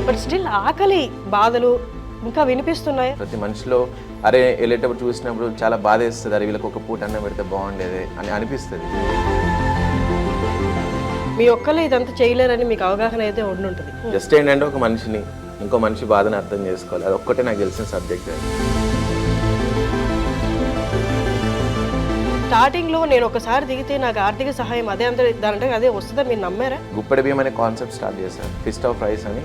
But still ఆకలి బాధలు ఇంకా వినిపిస్తున్నాయి ప్రతి మనిషిలో. అరే వెళ్ళేటప్పుడు చూసినప్పుడు చాలా బాధ వేస్తుంది, అరే వీళ్ళకి ఒక పూట అన్నం పెడితే బాగుండేది అని అనిపిస్తుంది. మీ ఒక్కలే ఇదంతా చేయలేరని మీకు అవగాహన అయితే ఉండుంటుంది. జస్ట్ ఏంటంటే ఒక మనిషిని ఇంకో మనిషి బాధను అర్థం చేసుకోవాలి, అది ఒక్కటే నాకు తెలిసిన సబ్జెక్ట్. స్టార్టింగ్లో నేను ఒకసారి దిగితే నాకు ఆర్థిక సహాయం అదే అంత దాంట్లో అదే వస్తుందా మీరు నమ్మారా? గుప్పెడి బియ్యం అనే కాన్సెప్ట్ స్టార్ట్ చేశాను. ఫిస్ట్ ఆఫ్ రైస్ అని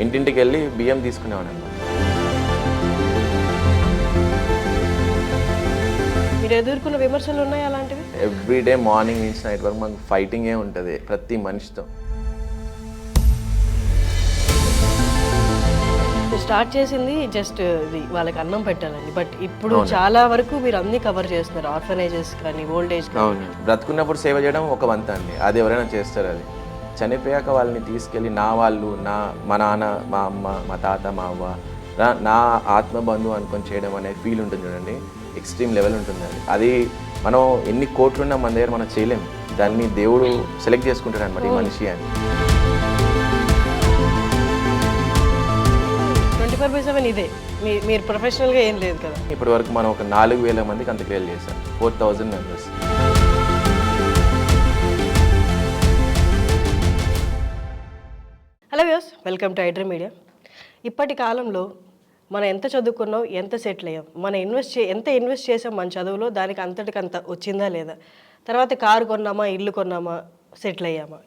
ఇంటింటికి వెళ్ళి బియ్యం తీసుకునేవాడు అన్నమాట. మీరు ఎదుర్కొన్న విమర్శలు ఉన్నాయి అలాంటివి? ఎవ్రీడే మార్నింగ్ నుంచి నైట్ వరకు మాకు ఫైటింగే ఉంటుంది ప్రతి మనిషితో. స్టార్ట్ చేసింది జస్ట్ ఇది వాళ్ళకి అన్నం పెట్టాలని, బట్ ఇప్పుడు చాలా వరకు మీరు అన్ని కవర్ చేస్తున్నారు, ఆర్ఫనైజెస్ కానీ ఓల్డ్ ఏజ్ కానీ. అవును, బ్రతుకున్నప్పుడు సేవ చేయడం ఒక వంత అండి, అది ఎవరైనా చేస్తారు. అది చనిపోయాక వాళ్ళని తీసుకెళ్ళి నా వాళ్ళు, మా నాన్న, మా అమ్మ, మా తాత, మా అవ్వ, నా ఆత్మబంధువు అనుకొని చేయడం అనే ఫీల్ ఉంటుంది చూడండి, ఎక్స్ట్రీమ్ లెవెల్ ఉంటుంది. అది మనం ఎన్ని కోట్లున్నా మన దగ్గర మనం చేయలేము, దాన్ని దేవుడు సెలెక్ట్ చేసుకుంటాడు అనమాట ఈ మనిషి అని. 24/7 ఇదే మీరు ప్రొఫెషనల్గా ఏం లేదు కదా? ఇప్పటి వరకు మనం ఒక 4,000 మందికి అంత్యక్రియలు చేశాం, 4,000 members. Hello views, welcome to iDream media. ఇప్పటి కాలంలో మనం ఎంత చదువుకున్నాం, ఎంత సెటిల్ అయ్యాం, మనం ఎంత ఇన్వెస్ట్ చేసాం మన చదువులో, దానికి అంతటికంత వచ్చిందా లేదా, తర్వాత కారు కొన్నామా, ఇల్లు కొన్నామా, సెటిల్ అయ్యామా,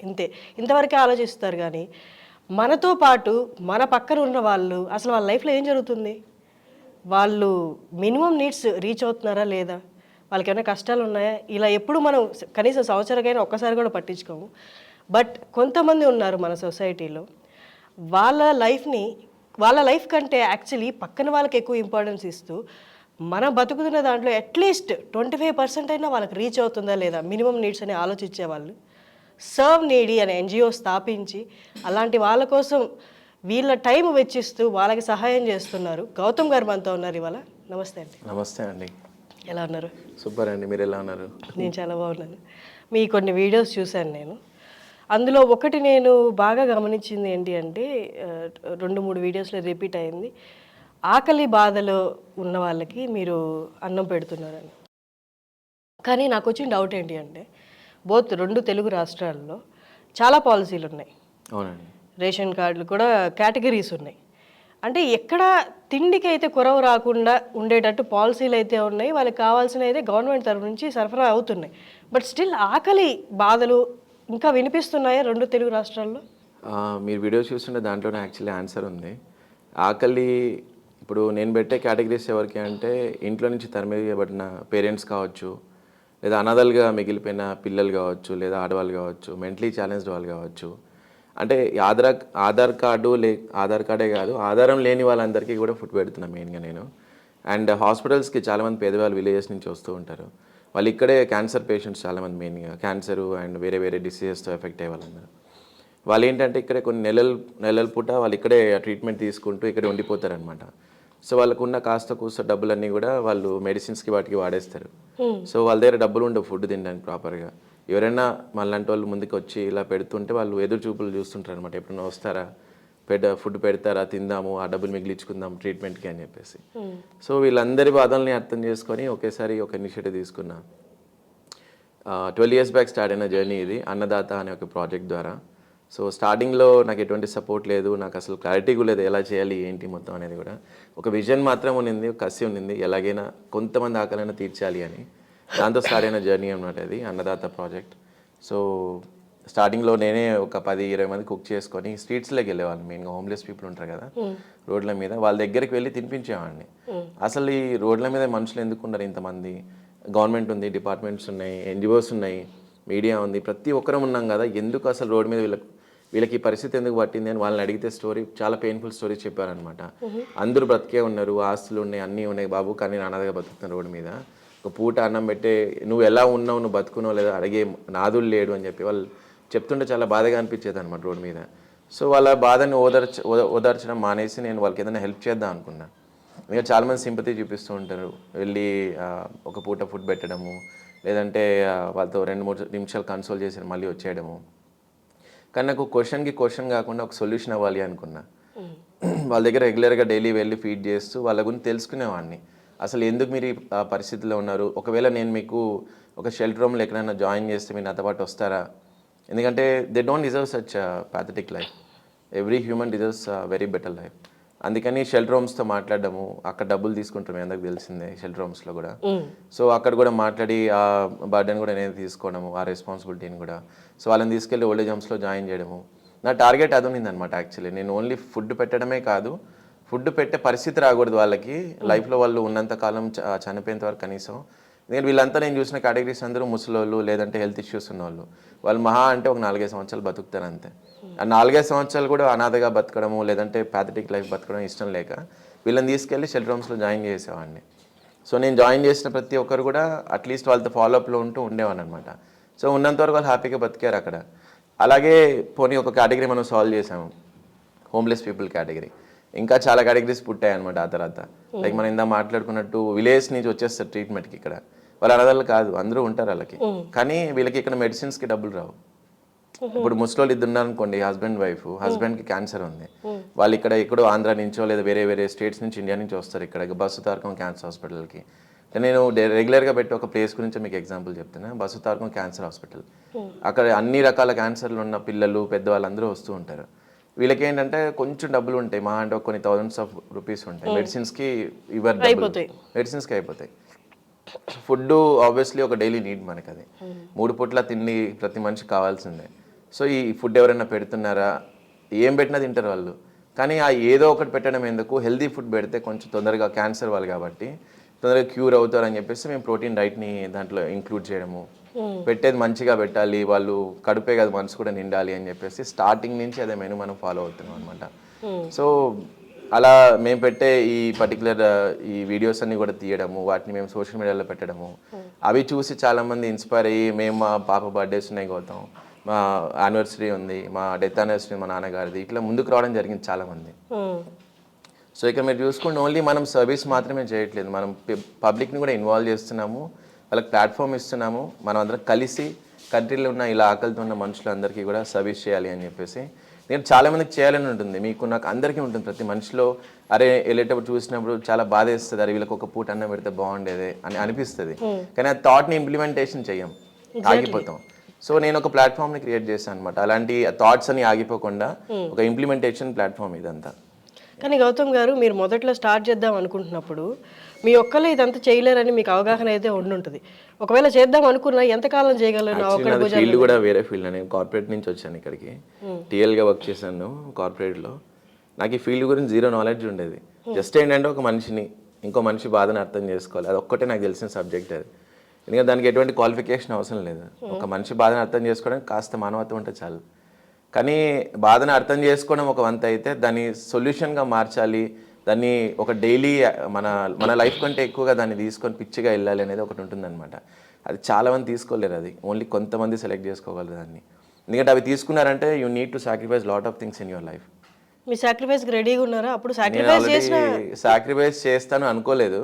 ఇంతవరకే ఆలోచిస్తారు. కానీ మనతో పాటు మన పక్కన ఉన్న వాళ్ళు అసలు వాళ్ళ లైఫ్లో ఏం జరుగుతుంది, వాళ్ళు మినిమం నీడ్స్ రీచ్ అవుతున్నారా లేదా, వాళ్ళకి ఏమైనా కష్టాలు ఉన్నాయా, ఇలా ఎప్పుడు మనం కనీసం సంవత్సరానికైనా ఒక్కసారి కూడా పట్టించుకోము. బట్ కొంతమంది ఉన్నారు మన సొసైటీలో, వాళ్ళ లైఫ్ కంటే యాక్చువల్లీ పక్కన వాళ్ళకి ఎక్కువ ఇంపార్టెన్స్ ఇస్తూ మనం బతుకుతున్న దాంట్లో అట్లీస్ట్ 25% అయినా వాళ్ళకి రీచ్ అవుతుందా లేదా మినిమం నీడ్స్ అని ఆలోచించే వాళ్ళు సర్వ్ నీడీ అనే ఎన్జిఓ స్థాపించి అలాంటి వాళ్ళ కోసం వీళ్ళ టైం వెచ్చిస్తూ వాళ్ళకి సహాయం చేస్తున్నారు. గౌతమ్ గారు మనతో ఉన్నారు ఇవాళ. నమస్తే అండి. నమస్తే అండి. ఎలా ఉన్నారు? సూపర్ అండి, మీరు ఎలా ఉన్నారు? నేను చాలా బాగున్నాను. మీ కొన్ని వీడియోస్ చూశాను నేను. అందులో ఒకటి నేను బాగా గమనించింది ఏంటి అంటే 2-3 వీడియోస్లో రిపీట్ అయింది, ఆకలి బాధలో ఉన్న వాళ్ళకి మీరు అన్నం పెడుతున్నారని. కానీ నాకు వచ్చిన డౌట్ ఏంటి అంటే బోత్ 2 తెలుగు రాష్ట్రాల్లో చాలా పాలసీలు ఉన్నాయి. అవునండి. రేషన్ కార్డులు కూడా కేటగిరీస్ ఉన్నాయి. అంటే ఎక్కడ తిండికి అయితే కొరవ రాకుండా ఉండేటట్టు పాలసీలు అయితే ఉన్నాయి, వాళ్ళకి కావాల్సిన అయితే గవర్నమెంట్ తరఫు నుంచి సరఫరా అవుతున్నాయి. బట్ స్టిల్ ఆకలి బాధలు ఇంకా వినిపిస్తున్నాయా 2 తెలుగు రాష్ట్రాల్లో? మీరు వీడియో చూస్తుంటే దాంట్లోనే యాక్చువల్లీ ఆన్సర్ ఉంది. ఆకలి ఇప్పుడు నేను పెట్టే కేటగిరీస్ ఎవరికి అంటే ఇంట్లో నుంచి తరిమేయబడిన పేరెంట్స్ కావచ్చు, లేదా అనాథలుగా మిగిలిపోయిన పిల్లలు కావచ్చు, లేదా ఆడవాళ్ళు కావచ్చు, మెంటలీ ఛాలెంజ్డ్ వాళ్ళు కావచ్చు. అంటే ఆధార్ కార్డే కాదు, ఆధారం లేని వాళ్ళందరికీ కూడా ఫుడ్ పెడుతున్నాను మెయిన్గా నేను. అండ్ హాస్పిటల్స్కి చాలామంది పేదవాళ్ళు విలేజెస్ నుంచి వస్తూ ఉంటారు. వాళ్ళు ఇక్కడే క్యాన్సర్ పేషెంట్స్ చాలామంది, మెయిన్గా క్యాన్సరు అండ్ వేరే డిసీజెస్తో ఎఫెక్ట్ అయ్యే వాళ్ళందరూ. వాళ్ళు ఏంటంటే ఇక్కడే కొన్ని నెలల పూట వాళ్ళు ఇక్కడే ట్రీట్మెంట్ తీసుకుంటూ ఇక్కడే ఉండిపోతారనమాట. సో వాళ్ళకు ఉన్న కాస్త కూస్త డబ్బులన్నీ కూడా వాళ్ళు మెడిసిన్స్కి వాటికి వాడేస్తారు. సో వాళ్ళ దగ్గర డబ్బులు ఉండవు ఫుడ్ తినడానికి ప్రాపర్గా. ఎవరైనా మళ్ళంటి వాళ్ళు ముందుకు వచ్చి ఇలా పెడుతుంటే వాళ్ళు ఎదురు చూపులు చూస్తుంటారు అనమాట, ఎప్పుడైనా వస్తారా, ఫుడ్ పెడతారా, తిందాము, ఆ డబ్బులు మిగిలించుకుందాం ట్రీట్మెంట్కి అని చెప్పేసి. సో వీళ్ళందరి బాధల్ని అర్థం చేసుకొని ఒకేసారి ఒక ఇనిషియేటివ్ తీసుకున్నా. 12 years బ్యాక్ స్టార్ట్ అయిన జర్నీ ఇది, అన్నదాత అనే ఒక ప్రాజెక్ట్ ద్వారా. సో స్టార్టింగ్లో నాకు ఎటువంటి సపోర్ట్ లేదు, నాకు అసలు క్లారిటీ కూడా లేదు ఎలా చేయాలి ఏంటి మొత్తం అనేది కూడా. ఒక విజన్ మాత్రం ఉన్నింది, ఒక కసి ఉన్నింది, ఎలాగైనా కొంతమంది ఆకలైనా తీర్చాలి అని. దాంతో స్టార్ట్ అయిన జర్నీ అనమాట ఇది అన్నదాత ప్రాజెక్ట్. సో స్టార్టింగ్లో నేనే ఒక 10-20 మంది కుక్ చేసుకొని స్ట్రీట్స్లోకి వెళ్ళేవాళ్ళు, మెయిన్గా హోమ్లెస్ పీపుల్ ఉంటారు కదా రోడ్ల మీద, వాళ్ళ దగ్గరికి వెళ్ళి తినిపించేవాడిని. అసలు ఈ రోడ్ల మీద మనుషులు ఎందుకు ఉన్నారు ఇంతమంది, గవర్నమెంట్ ఉంది, డిపార్ట్మెంట్స్ ఉన్నాయి, ఎన్జిఓస్ ఉన్నాయి, మీడియా ఉంది, ప్రతి ఒక్కరం ఉన్నాం కదా, ఎందుకు అసలు రోడ్ మీద వీళ్ళకి ఈ పరిస్థితి ఎందుకు పట్టింది అని వాళ్ళని అడిగితే స్టోరీ చాలా పెయిన్ఫుల్ స్టోరీస్ చెప్పారనమాట. అందరూ బ్రతికే ఉన్నారు, ఆస్తులు ఉన్నాయి, అన్నీ ఉన్నాయి బాబు, కానీ నేను అనాథగా బతుకుతున్నాను రోడ్డు మీద, ఒక పూట అన్నం పెట్టే నువ్వు ఎలా ఉన్నావు, నువ్వు బతుకున్నావు లేదా అడిగే నాదులు లేడు అని చెప్పి వాళ్ళు చెప్తుంటే చాలా బాధగా అనిపించేది అనమాట రోడ్డు మీద. సో వాళ్ళ బాధని ఓదార్చడం మానేసి నేను వాళ్ళకి ఏదైనా హెల్ప్ చేద్దాం అనుకున్నాను. ఇంకా చాలామంది సింపతి చూపిస్తూ ఉంటారు, వెళ్ళి ఒక పూట ఫుడ్ పెట్టడము, లేదంటే వాళ్ళతో 2-3 నిమిషాలు కన్సోల్ చేసి మళ్ళీ వచ్చేయడము. కానీ నాకు క్వశ్చన్ కాకుండా ఒక సొల్యూషన్ అవ్వాలి అనుకున్నా. వాళ్ళ దగ్గర రెగ్యులర్గా డైలీ వెళ్ళి ఫీడ్ చేస్తూ వాళ్ళ గురించి తెలుసుకునేవాడిని. అసలు ఎందుకు మీరు ఈ పరిస్థితిలో ఉన్నారు, ఒకవేళ నేను మీకు ఒక షెల్టర్ రూమ్లో ఎక్కడైనా జాయిన్ చేస్తే మీరు నాతో పాటు వస్తారా? ఎందుకంటే they don't deserve such pathetic life. Every human deserves very better life. అందుకని షెల్టర్ హోమ్స్తో మాట్లాడడము, అక్కడ డబ్బులు తీసుకుంటాం, మీ అందరికి తెలిసిందే షెల్టర్ హోమ్స్లో కూడా. సో అక్కడ కూడా మాట్లాడి ఆ బర్డెన్ కూడా నేను తీసుకోవడము, ఆ రెస్పాన్సిబిలిటీని కూడా. సో వాళ్ళని తీసుకెళ్ళి ఓల్డేజ్ హోమ్స్లో జాయిన్ చేయడము. నా టార్గెట్ అది ఉన్నిందనమాట యాక్చువల్లీ. నేను ఓన్లీ ఫుడ్ పెట్టడమే కాదు, ఫుడ్ పెట్టే పరిస్థితి రాకూడదు వాళ్ళకి లైఫ్లో. వాళ్ళు ఉన్నంత కాలం చనిపోయేంత వరకు కనీసం. నేను వీళ్ళంతా నేను చూసిన కేటగిరీస్ అందరూ ముసలోళ్ళు, లేదంటే హెల్త్ ఇష్యూస్ ఉన్నవాళ్ళు. వాళ్ళు మహా అంటే ఒక 4-5 సంవత్సరాలు బతుకుతారు అంతే. ఆ 4-5 సంవత్సరాలు కూడా అనాథగా బతకడము, లేదంటే ప్యాథటిక్ లైఫ్ బతకడం ఇష్టం లేక వీళ్ళని తీసుకెళ్ళి షెల్టర్ హోమ్స్లో జాయిన్ చేసేవాడిని. సో నేను జాయిన్ చేసిన ప్రతి ఒక్కరు కూడా అట్లీస్ట్ వాళ్ళతో ఫాలోఅప్లో ఉంటూ ఉండేవాడిని అనమాట. సో ఉన్నంతవరకు వాళ్ళు హ్యాపీగా బతికారు అక్కడ. అలాగే పోనీ ఒక కేటగిరీ మనం సాల్వ్ చేసాము, హోమ్లెస్ పీపుల్ కేటగిరీ. ఇంకా చాలా కేటగిరీస్ పుట్టాయి అనమాట ఆ తర్వాత. లైక్ మనం ఇందా మాట్లాడుకున్నట్టు విలేజ్ నుంచి వచ్చేస్తారు ట్రీట్మెంట్కి ఇక్కడ. వాళ్ళు అనాథలు కాదు, అందరూ ఉంటారు వాళ్ళకి. కానీ వీళ్ళకి ఇక్కడ మెడిసిన్స్కి డబ్బులు రావు. ఇప్పుడు ముసలోళ్ళు ఇద్దరు ఉన్నారనుకోండి, హస్బెండ్ వైఫ్, హస్బెండ్కి క్యాన్సర్ ఉంది. వాళ్ళు ఇక్కడ ఎక్కడో ఆంధ్ర నుంచో లేదా వేరే స్టేట్స్ నుంచి, ఇండియా నుంచి వస్తారు ఇక్కడ బస్సు తారకం క్యాన్సర్ హాస్పిటల్కి. నేను రెగ్యులర్గా పెట్టి ఒక ప్లేస్ గురించి మీకు ఎగ్జాంపుల్ చెప్తున్నా. Bus Tarakam cancer hospital. అక్కడ అన్ని రకాల క్యాన్సర్లు ఉన్న పిల్లలు, పెద్దవాళ్ళు అందరూ వస్తూ ఉంటారు. వీళ్ళకి ఏంటంటే కొంచెం డబ్బులు ఉంటాయి, మా అంటే కొన్ని థౌజండ్స్ ఆఫ్ రూపీస్ ఉంటాయి. మెడిసిన్స్కి మెడిసిన్స్కి అయిపోతాయి. ఫుడ్ ఆబ్వియస్లీ ఒక డైలీ నీడ్ మనకి, అది 3 పూట్ల తిండి ప్రతి మనిషికి కావాల్సిందే. సో ఈ ఫుడ్ ఎవరైనా పెడుతున్నారా, ఏం పెట్టినా తింటారు వాళ్ళు. కానీ ఆ ఏదో ఒకటి పెట్టడం ఎందుకు, హెల్దీ ఫుడ్ పెడితే కొంచెం తొందరగా క్యాన్సర్ వాళ్ళు కాబట్టి తొందరగా క్యూర్ అవుతారు అని చెప్పేసి మేము ప్రోటీన్ డైట్ని దాంట్లో ఇంక్లూడ్ చేయడము, పెట్టేది మంచిగా పెట్టాలి, వాళ్ళు కడుపే కాదు మనసు కూడా నిండాలి అని చెప్పేసి స్టార్టింగ్ నుంచి అదే మెనూ మనం ఫాలో అవుతున్నాం అనమాట. సో అలా మేము పెట్టే ఈ పర్టికులర్ ఈ వీడియోస్ అన్ని కూడా తీయడము, వాటిని మేము సోషల్ మీడియాలో పెట్టడము, అవి చూసి చాలామంది ఇన్స్పైర్ అయ్యి మేము మా పాప బర్త్డేస్ ఉన్నాయి గౌతమ్, మా యానివర్సరీ ఉంది, మా డెత్ యానివర్సరీ మా నాన్నగారిది, ఇట్లా ముందుకు రావడం జరిగింది చాలామంది. సో ఇక మీరు చూసుకుంటే ఓన్లీ మనం సర్వీస్ మాత్రమే చేయట్లేదు, మనం పబ్లిక్ని కూడా ఇన్వాల్వ్ చేస్తున్నాము, వాళ్ళకి ప్లాట్ఫామ్ ఇస్తున్నాము. మనం అందరం కలిసి కంట్రీలో ఉన్న ఇలా ఆకలితో ఉన్న మనుషులందరికీ కూడా సర్వీస్ చేయాలి అని చెప్పేసి. నేను చాలామందికి చేయాలని ఉంటుంది, మీకు నాకు అందరికీ ఉంటుంది. ప్రతి మనిషిలో అరే వెళ్ళేటప్పుడు చూసినప్పుడు చాలా బాధ వేస్తుంది, అరే వీళ్ళకి ఒక పూట అన్నం పెడితే బాగుండేది అని అనిపిస్తుంది. కానీ ఆ థాట్ని ఇంప్లిమెంటేషన్ చెయ్యం, ఆగిపోతాం. సో నేను ఒక ప్లాట్ఫామ్ని క్రియేట్ చేశాను అనమాట. అలాంటి థాట్స్ అని ఆగిపోకుండా ఒక ఇంప్లిమెంటేషన్ ప్లాట్ఫామ్ ఇదంతా. కానీ గౌతమ్ గారు, మీరు మొదట్లో స్టార్ట్ చేద్దాం అనుకుంటున్నప్పుడు మీ ఒక్కలే ఇదంతా చేయలేరని మీకు అవగాహన అయితే ఉండుంటుంది. ఒకవేళ చేద్దాం అనుకున్నా ఎంతకాలం చేయగలరు? ఫీల్డ్ కూడా వేరే ఫీల్డ్. నేను కార్పొరేట్ నుంచి వచ్చాను ఇక్కడికి, టీఎల్గా వర్క్ చేశాను కార్పొరేట్లో. నాకు ఈ ఫీల్డ్ గురించి జీరో నాలెడ్జ్ ఉండేది. జస్ట్ ఏంటంటే ఒక మనిషిని, ఇంకో మనిషి బాధను అర్థం చేసుకోవాలి, అది ఒక్కటే నాకు తెలిసిన సబ్జెక్ట్ అది. ఎందుకంటే దానికి ఎటువంటి క్వాలిఫికేషన్ అవసరం లేదు. ఒక మనిషి బాధను అర్థం చేసుకోవడానికి కాస్త మానవత్వం ఉంటే చాలు. కానీ బాధను అర్థం చేసుకోవడం ఒక వంత అయితే, దాన్ని సొల్యూషన్గా మార్చాలి, దాన్ని ఒక డైలీ మన లైఫ్ కంటే ఎక్కువగా దాన్ని తీసుకొని పిచ్చిగా వెళ్ళాలి అనేది ఒకటి ఉంటుందన్నమాట. అది చాలామంది తీసుకోలేరు, అది ఓన్లీ కొంతమంది సెలెక్ట్ చేసుకోగలరు దాన్ని. ఎందుకంటే అవి తీసుకున్నారంటే you need to sacrifice lot of things in your life. మీ సాక్రిఫైస్కి రెడీగా ఉన్నారా? అప్పుడు సాక్రిఫైస్ చేస్తాను అనుకోలేదు,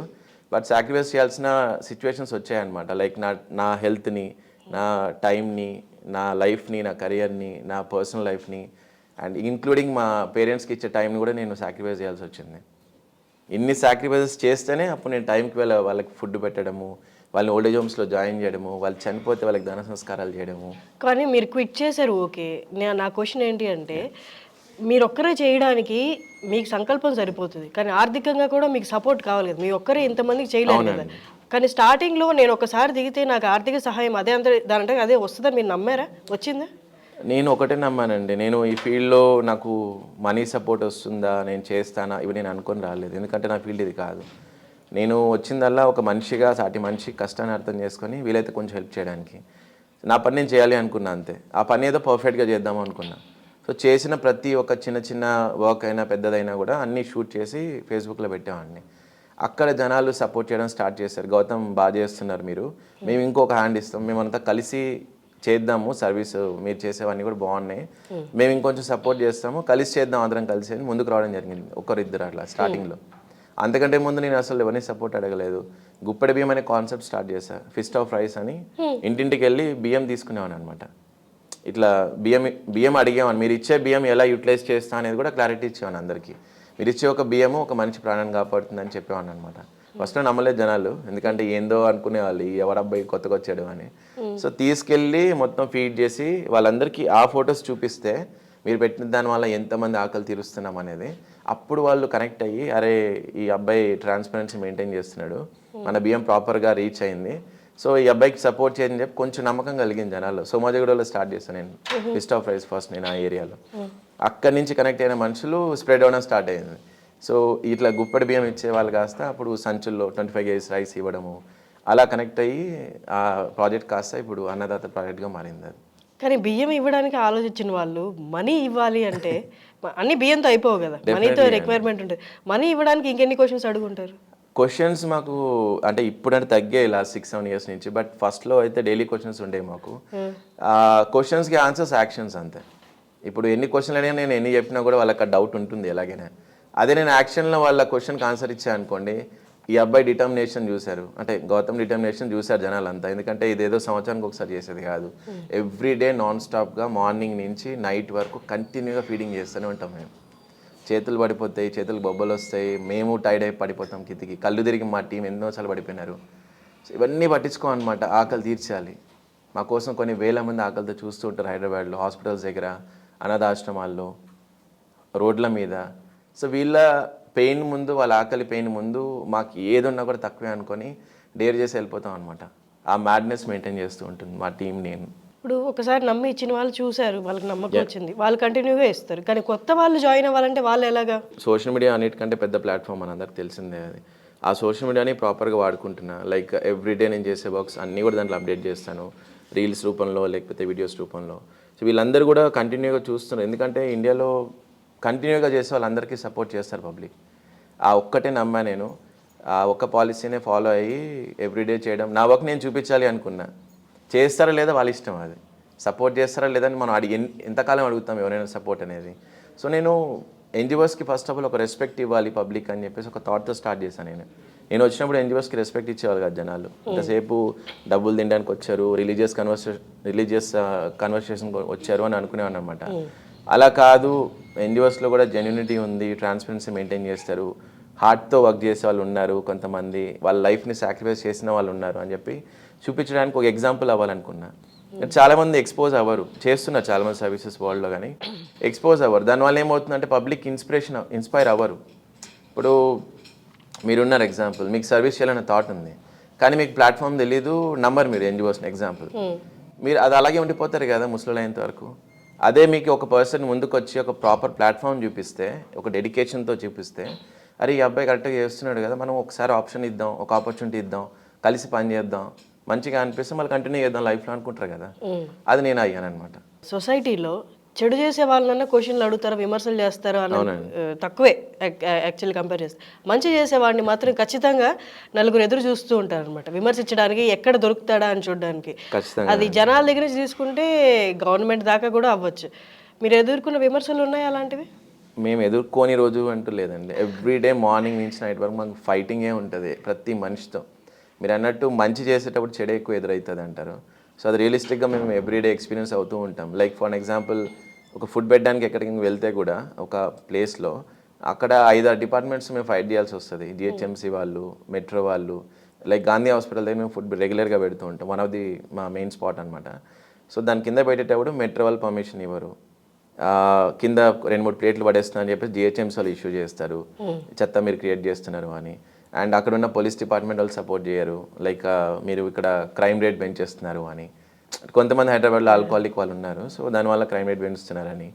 బట్ సాక్రిఫైస్ చేయాల్సిన సిచ్యువేషన్స్ వచ్చాయన్నమాట. లైక్ నా హెల్త్ని, నా టైంని, నా లైఫ్ని, నా కెరియర్ని, నా పర్సనల్ లైఫ్ని, అండ్ ఇంక్లూడింగ్ మా పేరెంట్స్కి ఇచ్చే టైంని కూడా నేను సాక్రిఫైస్ చేయాల్సి వచ్చింది. ఇన్ని సాక్రిఫైసెస్ చేస్తేనే అప్పుడు నేను టైంకి వాళ్ళకి ఫుడ్ పెట్టడము, వాళ్ళని ఓల్డేజ్ హోమ్స్లో జాయిన్ చేయడము, వాళ్ళు చనిపోతే వాళ్ళకి దాన సంస్కారాలు చేయడము. కానీ మీరు క్విట్ చేశారు, ఓకే. నా క్వశ్చన్ ఏంటి అంటే, మీరు ఒక్కరే చేయడానికి మీకు సంకల్పం సరిపోతుంది, కానీ ఆర్థికంగా కూడా మీకు సపోర్ట్ కావాలి కదా. మీ ఒక్కరే ఇంతమందికి చేయలేదు కదా. కానీ స్టార్టింగ్లో నేను ఒకసారి దిగితే నాకు ఆర్థిక సహాయం అదే దానంటే అదే వస్తుందని మీరు నమ్మారా? వచ్చిందా? నేను ఒకటే నమ్మానండి. నేను ఈ ఫీల్డ్లో నాకు మనీ సపోర్ట్ వస్తుందా, నేను చేస్తానా, ఇవి నేను అనుకొని రాలేదు. ఎందుకంటే నా ఫీల్డ్ ఇది కాదు. నేను వచ్చిందల్లా ఒక మనిషిగా, సాటి మనిషి కష్టాన్ని అర్థం చేసుకొని వీలైతే కొంచెం హెల్ప్ చేయడానికి నా పని నేను చేయాలి అనుకున్నా అంతే. ఆ పని ఏదో పర్ఫెక్ట్గా చేద్దాం అనుకున్నా. సో చేసిన ప్రతి ఒక్క చిన్న వర్క్ అయినా పెద్దదైనా కూడా అన్నీ షూట్ చేసి ఫేస్బుక్లో పెట్టేవాడిని. అక్కడ జనాలు సపోర్ట్ చేయడం స్టార్ట్ చేశారు. గౌతమ్ బాగా చేస్తున్నారు మీరు, మేము ఇంకొక హ్యాండ్ ఇస్తాం, మేమంతా కలిసి చేద్దాము సర్వీస్, మీరు చేసేవన్నీ కూడా బాగున్నాయి, మేము ఇంకొంచెం సపోర్ట్ చేస్తాము, కలిసి చేద్దాం అందరం కలిసి అని ముందుకు రావడం జరిగింది. ఒకరిద్దరు అట్లా స్టార్టింగ్లో. అంతకంటే ముందు నేను అసలు ఎవరిని సపోర్ట్ అడగలేదు. గుప్పెడి బియ్యం అనే కాన్సెప్ట్ స్టార్ట్ చేశా, ఫిస్ట్ ఆఫ్ రైస్ అని. ఇంటింటికి వెళ్ళి బియ్యం తీసుకునేవాను అనమాట. ఇట్లా బియ్యం అడిగేవాను, మీరు ఇచ్చే బియ్యం ఎలా యూటిలైజ్ చేస్తా అనేది కూడా క్లారిటీ ఇచ్చేవాను అందరికీ. మీరు ఇచ్చే ఒక బియ్యము ఒక మనిషి ప్రాణాన్ని కాపాడుతుందని చెప్పేవాను అనమాట. ఫస్ట్ నమ్మలేదు జనాలు, ఎందుకంటే ఏందో అనుకునేవాళ్ళు, ఎవరబ్బాయి కొత్తగా వచ్చాడు అని. సో తీసుకెళ్ళి మొత్తం ఫీడ్ చేసి వాళ్ళందరికీ ఆ ఫొటోస్ చూపిస్తే మీరు పెట్టిన దానివల్ల ఎంతమంది ఆకలి తీరుస్తున్నాం అనేది, అప్పుడు వాళ్ళు కనెక్ట్ అయ్యి అరే ఈ అబ్బాయి ట్రాన్స్పరెన్సీ మెయింటైన్ చేస్తున్నాడు, మన బియ్యం ప్రాపర్గా రీచ్ అయింది, సో ఈ అబ్బాయికి సపోర్ట్ చేయని చెప్పి కొంచెం నమ్మకం కలిగింది జనాల్లో. సోమాజిగూడలో స్టార్ట్ చేశాను నేను ఫిస్ట్ ఆఫ్ రైస్ ఫస్ట్, నేను ఆ ఏరియాలో. అక్కడి నుంచి కనెక్ట్ అయిన మనుషులు స్ప్రెడ్ అవ్వడం స్టార్ట్ అయింది. సో ఇట్లా గుప్పడి బియ్యం ఇచ్చే వాళ్ళు కాస్త అప్పుడు సంచుల్లో 25 kgs రైస్ ఇవ్వడము, అలా కనెక్ట్ అయ్యి ఆ ప్రాజెక్ట్ కాస్త ఇప్పుడు అన్నదాత ప్రాజెక్ట్గా మారింది అది. కానీ బియ్యం ఇవ్వడానికి ఆలోచించిన వాళ్ళు మనీ ఇవ్వాలి అంటే అన్ని బియ్యంతో అయిపోవు కదా, మనీతో రిక్వైర్మెంట్ ఉంటుంది. మనీ ఇవ్వడానికి ఇంకెన్ని క్వశ్చన్స్ అడుగుంటారు? క్వశ్చన్స్ మాకు అంటే ఇప్పుడంటే తగ్గాయి లాస్ట్ 6-7 years నుంచి, బట్ ఫస్ట్లో అయితే డైలీ క్వశ్చన్స్ ఉండేవి మాకు. ఆ క్వశ్చన్స్కి ఆన్సర్స్ యాక్షన్స్ అంతే. ఇప్పుడు ఎన్ని క్వశ్చన్లు అయినా నేను ఎన్ని చెప్పినా కూడా వాళ్ళకి డౌట్ ఉంటుంది ఎలాగైనా. అదే నేను యాక్షన్లో వాళ్ళ క్వశ్చన్కి ఆన్సర్ ఇచ్చా అనుకోండి, ఈ అబ్బాయి డిటర్మినేషన్ చూశారు అంటే గౌతమ్ డిటర్మినేషన్ చూశారు జనాలు అంతా, ఎందుకంటే ఇదేదో సంవత్సరానికి ఒకసారి చేసేది కాదు. ఎవ్రీడే నాన్ స్టాప్గా మార్నింగ్ నుంచి నైట్ వరకు కంటిన్యూగా ఫీడింగ్ చేస్తూనే ఉంటాం మేము. చేతులు పడిపోతాయి, చేతులకు బొబ్బలు వస్తాయి, మేము టైర్డ్ అయి పడిపోతాం కిందికి, కళ్ళు తిరిగి మా టీం ఎన్నోసార్లు పడిపోయినారు. ఇవన్నీ పట్టించుకోమన్నమాట, ఆకలి తీర్చాలి. మా కోసం కొన్ని వేల మంది ఆకలితో చూస్తూ ఉంటారు హైదరాబాద్లో, హాస్పిటల్స్ దగ్గర, అనాథాశ్రమాల్లో, రోడ్ల మీద. సో వీళ్ళ పెయిన్ ముందు, వాళ్ళ ఆకలి పెయిన్ ముందు మాకు ఏది ఉన్నా కూడా తక్కువే అనుకొని డేర్ చేసి వెళ్ళిపోతాం అనమాట. ఆ మ్యాడ్నెస్ మెయింటైన్ చేస్తూ ఉంటుంది మా టీం. నేను ఇప్పుడు ఒకసారి నమ్మి ఇచ్చిన వాళ్ళు చూశారు, వాళ్ళకి నమ్మకం వచ్చింది, వాళ్ళు కంటిన్యూగా ఇస్తారు. కానీ కొత్త వాళ్ళు జాయిన్ అవ్వాలంటే వాళ్ళు ఎలాగా? సోషల్ మీడియా అన్నిటికంటే పెద్ద ప్లాట్ఫామ్ మనందరికి తెలిసిందే అది. ఆ సోషల్ మీడియాని ప్రాపర్గా వాడుకుంటున్నా. లైక్ ఎవ్రీడే నేను చేసే వర్క్స్ అన్నీ కూడా దాంట్లో అప్డేట్ చేస్తాను, రీల్స్ రూపంలో లేకపోతే వీడియోస్ రూపంలో. సో వీళ్ళందరూ కూడా కంటిన్యూగా చూస్తున్నారు, ఎందుకంటే ఇండియాలో కంటిన్యూగా చేసే వాళ్ళందరికీ సపోర్ట్ చేస్తారు పబ్లిక్. ఆ ఒక్కటే నమ్మా నేను, ఆ ఒక్క పాలసీనే ఫాలో అయ్యి ఎవ్రీడే చేయడం. నా వర్క్ నేను చూపించాలి అనుకున్నా, చేస్తారా లేదా వాళ్ళ ఇష్టం, అది సపోర్ట్ చేస్తారా లేదని మనం ఎంతకాలం అడుగుతాం ఎవరైనా సపోర్ట్ అనేది. సో నేను ఎన్జిఓస్కి ఫస్ట్ ఆఫ్ ఆల్ ఒక రెస్పెక్ట్ ఇవ్వాలి పబ్లిక్ అని చెప్పేసి ఒక థాట్తో స్టార్ట్ చేశాను. నేను వచ్చినప్పుడు ఎన్జిఓస్కి రెస్పెక్ట్ ఇచ్చేవాళ్ళు కదా జనాలు, ఇంతసేపు డబ్బులు తినడానికి వచ్చారు, రిలీజియస్ కన్వర్సేషన్ వచ్చారు అని అనుకునేవాను అనమాట. అలా కాదు, ఎన్జిఓస్లో కూడా జెన్యూనిటీ ఉంది, ట్రాన్స్పరెన్సీ మెయింటైన్ చేస్తారు, హార్ట్తో వర్క్ చేసే వాళ్ళు ఉన్నారు, కొంతమంది వాళ్ళ లైఫ్ని సాక్రిఫైస్ చేసిన వాళ్ళు ఉన్నారు అని చెప్పి చూపించడానికి ఒక ఎగ్జాంపుల్ అవ్వాలనుకున్నా. చాలామంది ఎక్స్పోజ్ అవ్వరు, చేస్తున్నారు చాలామంది సర్వీసెస్ వరల్డ్లో, కానీ ఎక్స్పోజ్ అవ్వరు. దానివల్ల ఏమవుతుందంటే పబ్లిక్ ఇన్స్పైర్ అవ్వరు. ఇప్పుడు మీరున్నారు ఎగ్జాంపుల్, మీకు సర్వీస్ చేయాలనే థాట్ ఉంది, కానీ మీకు ప్లాట్ఫామ్ తెలీదు, నంబర్ మీరు ఎన్జిఓస్ని ఎగ్జాంపుల్, మీరు అది అలాగే ఉండిపోతారు కదా ముసలి అయినంత వరకు. అదే మీకు ఒక పర్సన్ ముందుకు వచ్చి ఒక ప్రాపర్ ప్లాట్ఫామ్ చూపిస్తే, ఒక డెడికేషన్తో చూపిస్తే, అరే ఈ అబ్బాయి కరెక్ట్గా చేస్తున్నాడు కదా, మనం ఒకసారి ఆప్షన్ ఇద్దాం, ఒక ఆపర్చునిటీ ఇద్దాం, కలిసి పని చేద్దాం, మంచిగా అనిపిస్తే మళ్ళీ కంటిన్యూ చేద్దాం లైఫ్లో అనుకుంటారు కదా. అది నేను అయ్యాను అనమాట. సొసైటీలో చెడు చేసే వాళ్ళన్నా క్వశ్చన్లు అడుగుతారు, విమర్శలు చేస్తారు అన్న తక్కువే యాక్చువల్లీ కంపేర్ చేస్తే. మంచి చేసేవాడిని మాత్రం ఖచ్చితంగా నలుగురు ఎదురు చూస్తూ ఉంటారు అనమాట, విమర్శించడానికి ఎక్కడ దొరుకుతాడా అని చూడడానికి. అది జనాల దగ్గర నుంచి తీసుకుంటే గవర్నమెంట్ దాకా కూడా అవ్వచ్చు. మీరు ఎదుర్కొన్న విమర్శలు ఉన్నాయి అలాంటివి? మేము ఎదుర్కోని రోజు అంటూ లేదండి. ఎవ్రీడే మార్నింగ్ నుంచి నైట్ వరకు మాకు ఫైటింగే ఉంటుంది ప్రతి మనిషితో. మీరు అన్నట్టు మంచి చేసేటప్పుడు చెడు ఎక్కువ ఎదురవుతుంది అంటారు. సో అది రియలిస్టిక్గా మేము ఎవ్రీడే ఎక్స్పీరియన్స్ అవుతూ ఉంటాం. లైక్ ఫర్ ఎగ్జాంపుల్, ఒక ఫుడ్ పెట్టడానికి ఎక్కడికి వెళ్తే కూడా ఒక ప్లేస్లో అక్కడ 5-6 డిపార్ట్మెంట్స్ మేము ఫైట్ చేయాల్సి వస్తుంది. జిహెచ్ఎంసీ వాళ్ళు, మెట్రో వాళ్ళు, లైక్ గాంధీ హాస్పిటల్ దగ్గర మేము ఫుడ్ రెగ్యులర్గా పెడుతూ ఉంటాం, వన్ ఆఫ్ ది మా మెయిన్ స్పాట్ అనమాట. సో దాని కింద పెట్టేటప్పుడు మెట్రో వాళ్ళు పర్మిషన్ ఇవ్వరు, కింద 2-3 ప్లేట్లు పడేస్తున్నా అని చెప్పేసి జిహెచ్ఎంసీ వాళ్ళు ఇష్యూ చేస్తారు, చెత్త మీరు క్రియేట్ చేస్తున్నారు అని. అండ్ అక్కడ ఉన్న పోలీస్ డిపార్ట్మెంట్ వాళ్ళు సపోర్ట్ చేయరు, లైక్ మీరు ఇక్కడ క్రైమ్ రేట్ పెంచేస్తున్నారు అని. కొంతమంది హైదరాబాద్లో ఆల్కహాలిక్ వాళ్ళు ఉన్నారు, సో దానివల్ల క్రైమ్ రేట్ పెంచుతున్నారని.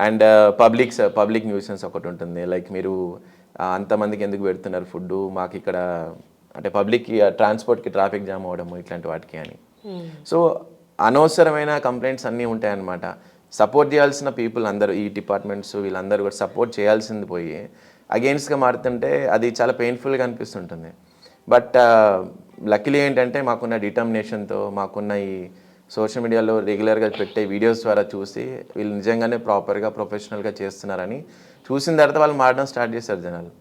అండ్ పబ్లిక్ న్యూసెన్స్ ఒకటి ఉంటుంది, లైక్ మీరు అంతమందికి ఎందుకు పెడుతున్నారు ఫుడ్, మాకు ఇక్కడ అంటే పబ్లిక్కి ట్రాన్స్పోర్ట్కి ట్రాఫిక్ జామ్ అవ్వడము ఇట్లాంటి వాటికి అని. సో అనవసరమైన కంప్లైంట్స్ అన్నీ ఉంటాయన్నమాట. సపోర్ట్ చేయాల్సిన పీపుల్ అందరూ, ఈ డిపార్ట్మెంట్స్ వీళ్ళందరూ కూడా సపోర్ట్ చేయాల్సింది పోయి అగెయిన్స్ట్గా మారుతుంటే అది చాలా పెయిన్ఫుల్గా అనిపిస్తుంటుంది. బట్ లక్కీలీ ఏంటంటే మాకున్న డిటర్మినేషన్తో, మాకున్న ఈ సోషల్ మీడియాలో రెగ్యులర్గా పెట్టే వీడియోస్ ద్వారా చూసి వీళ్ళు నిజంగానే ప్రాపర్గా ప్రొఫెషనల్గా చేస్తున్నారని చూసిన తర్వాత వాళ్ళు మారడం స్టార్ట్ చేశారు జనాలు.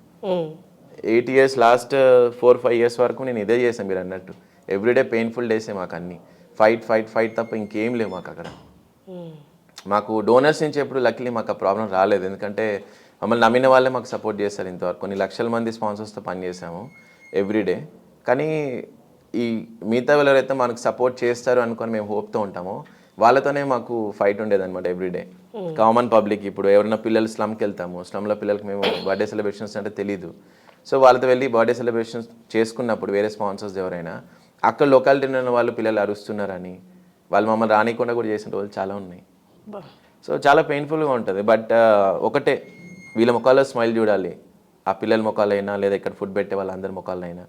8 ఇయర్స్ లాస్ట్ 4-5 ఇయర్స్ వరకు నేను ఇదే చేశాను మీరు అన్నట్టు. ఎవ్రీడే పెయిన్ఫుల్ డేసే మాకు అన్నీ. ఫైట్ తప్ప ఇంకేం లేవు మాకు అక్కడ. మాకు డోనర్స్ నుంచి ఎప్పుడు లక్కీలీ మాకు ఆ ప్రాబ్లం రాలేదు. ఎందుకంటే మమ్మల్ని నమ్మిన వాళ్ళే మాకు సపోర్ట్ చేస్తారు. ఇంతవరకు కొన్ని లక్షల మంది స్పాన్సర్స్తో పనిచేసాము ఎవ్రీడే. కానీ ఈ మిగతా ఎవరైతే మనకు సపోర్ట్ చేస్తారు అనుకొని మేము హోప్తో ఉంటామో వాళ్ళతోనే మాకు ఫైట్ ఉండేదన్నమాట ఎవ్రీడే. కామన్ పబ్లిక్ ఇప్పుడు ఎవరైనా పిల్లలు స్లమ్కి వెళ్తాము, స్లమ్లో పిల్లలకి మేము బర్త్డే సెలబ్రేషన్స్ అంటే తెలీదు. సో వాళ్ళతో వెళ్ళి బర్త్డే సెలబ్రేషన్స్ చేసుకున్నప్పుడు వేరే స్పాన్సర్స్ ఎవరైనా అక్కడ లొకాలిటీలో ఉన్న వాళ్ళు పిల్లలు అరుస్తున్నారని వాళ్ళు మమ్మల్ని రానికుండా కూడా చేసిన రోజులు చాలా ఉన్నాయి. సో చాలా పెయిన్ఫుల్గా ఉంటుంది. బట్ ఒకటే, వీళ్ళ ముఖాల్లో స్మైల్ చూడాలి, ఆ పిల్లల ముఖాలైనా లేదా ఇక్కడ ఫుడ్ పెట్టే వాళ్ళందరి ముఖాలైనా.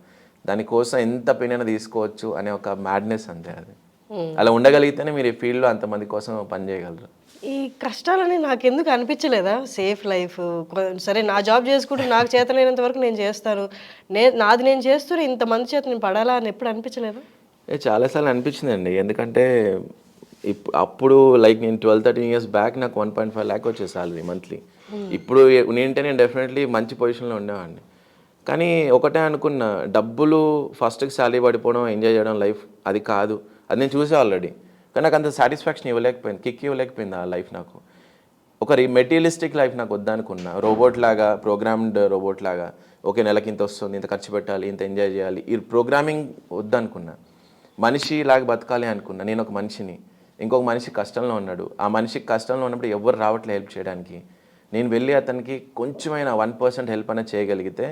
దానికోసం ఎంత పెయిన్ అయినా తీసుకోవచ్చు అనే ఒక మ్యాడ్నెస్ అంతే అది. అలా ఉండగలిగితేనే మీరు ఈ ఫీల్డ్లో అంతమంది కోసం పని చేయగలరు. ఈ కష్టాలని నాకెందుకు అనిపించలేదా? సేఫ్ లైఫ్ సరే, నా జాబ్ చేసుకుంటూ నాకు చేతనైనంత వరకు నేను చేస్తాను, నాది నేను చేస్తూనే ఇంతమంది చేత నేను పడాలా అని ఎప్పుడు అనిపించలేదా? చాలాసార్లు అనిపించిందండి. ఎందుకంటే అప్పుడు లైక్ నేను 12-13 ఇయర్స్ బ్యాక్ నాకు 1.5 lakh వచ్చే సాలరీ మంత్లీ. ఇప్పుడు నేను డెఫినెట్లీ మంచి పొజిషన్లో ఉండేవాడిని. కానీ ఒకటే అనుకున్నా, డబ్బులు ఫస్ట్కి సాలరీ పడిపోవడం, ఎంజాయ్ చేయడం లైఫ్ అది కాదు. అది నేను చూసే ఆల్రెడీ. కానీ నాకు అంత సాటిస్ఫాక్షన్ ఇవ్వలేకపోయింది, కిక్ ఇవ్వలేకపోయింది ఆ లైఫ్ నాకు. ఒక మెటీరియలిస్టిక్ లైఫ్ నాకు వద్దనుకున్నా. రోబోట్ లాగా, ప్రోగ్రామ్డ్ రోబోట్ లాగా, ఓకే నెలకి ఇంత వస్తుంది, ఇంత ఖర్చు పెట్టాలి, ఇంత ఎంజాయ్ చేయాలి, ఈ ప్రోగ్రామింగ్ వద్దనుకున్నా. మనిషి లాగా బతకాలి అనుకున్నా. నేను ఒక మనిషిని, ఇంకొక మనిషి కష్టంలో ఉన్నాడు, ఆ మనిషికి కష్టంలో ఉన్నప్పుడు ఎవరు రావట్లే హెల్ప్ చేయడానికి. నేను వెళ్ళి అతనికి కొంచెమైనా 1% హెల్ప్ అయినా చేయగలిగితే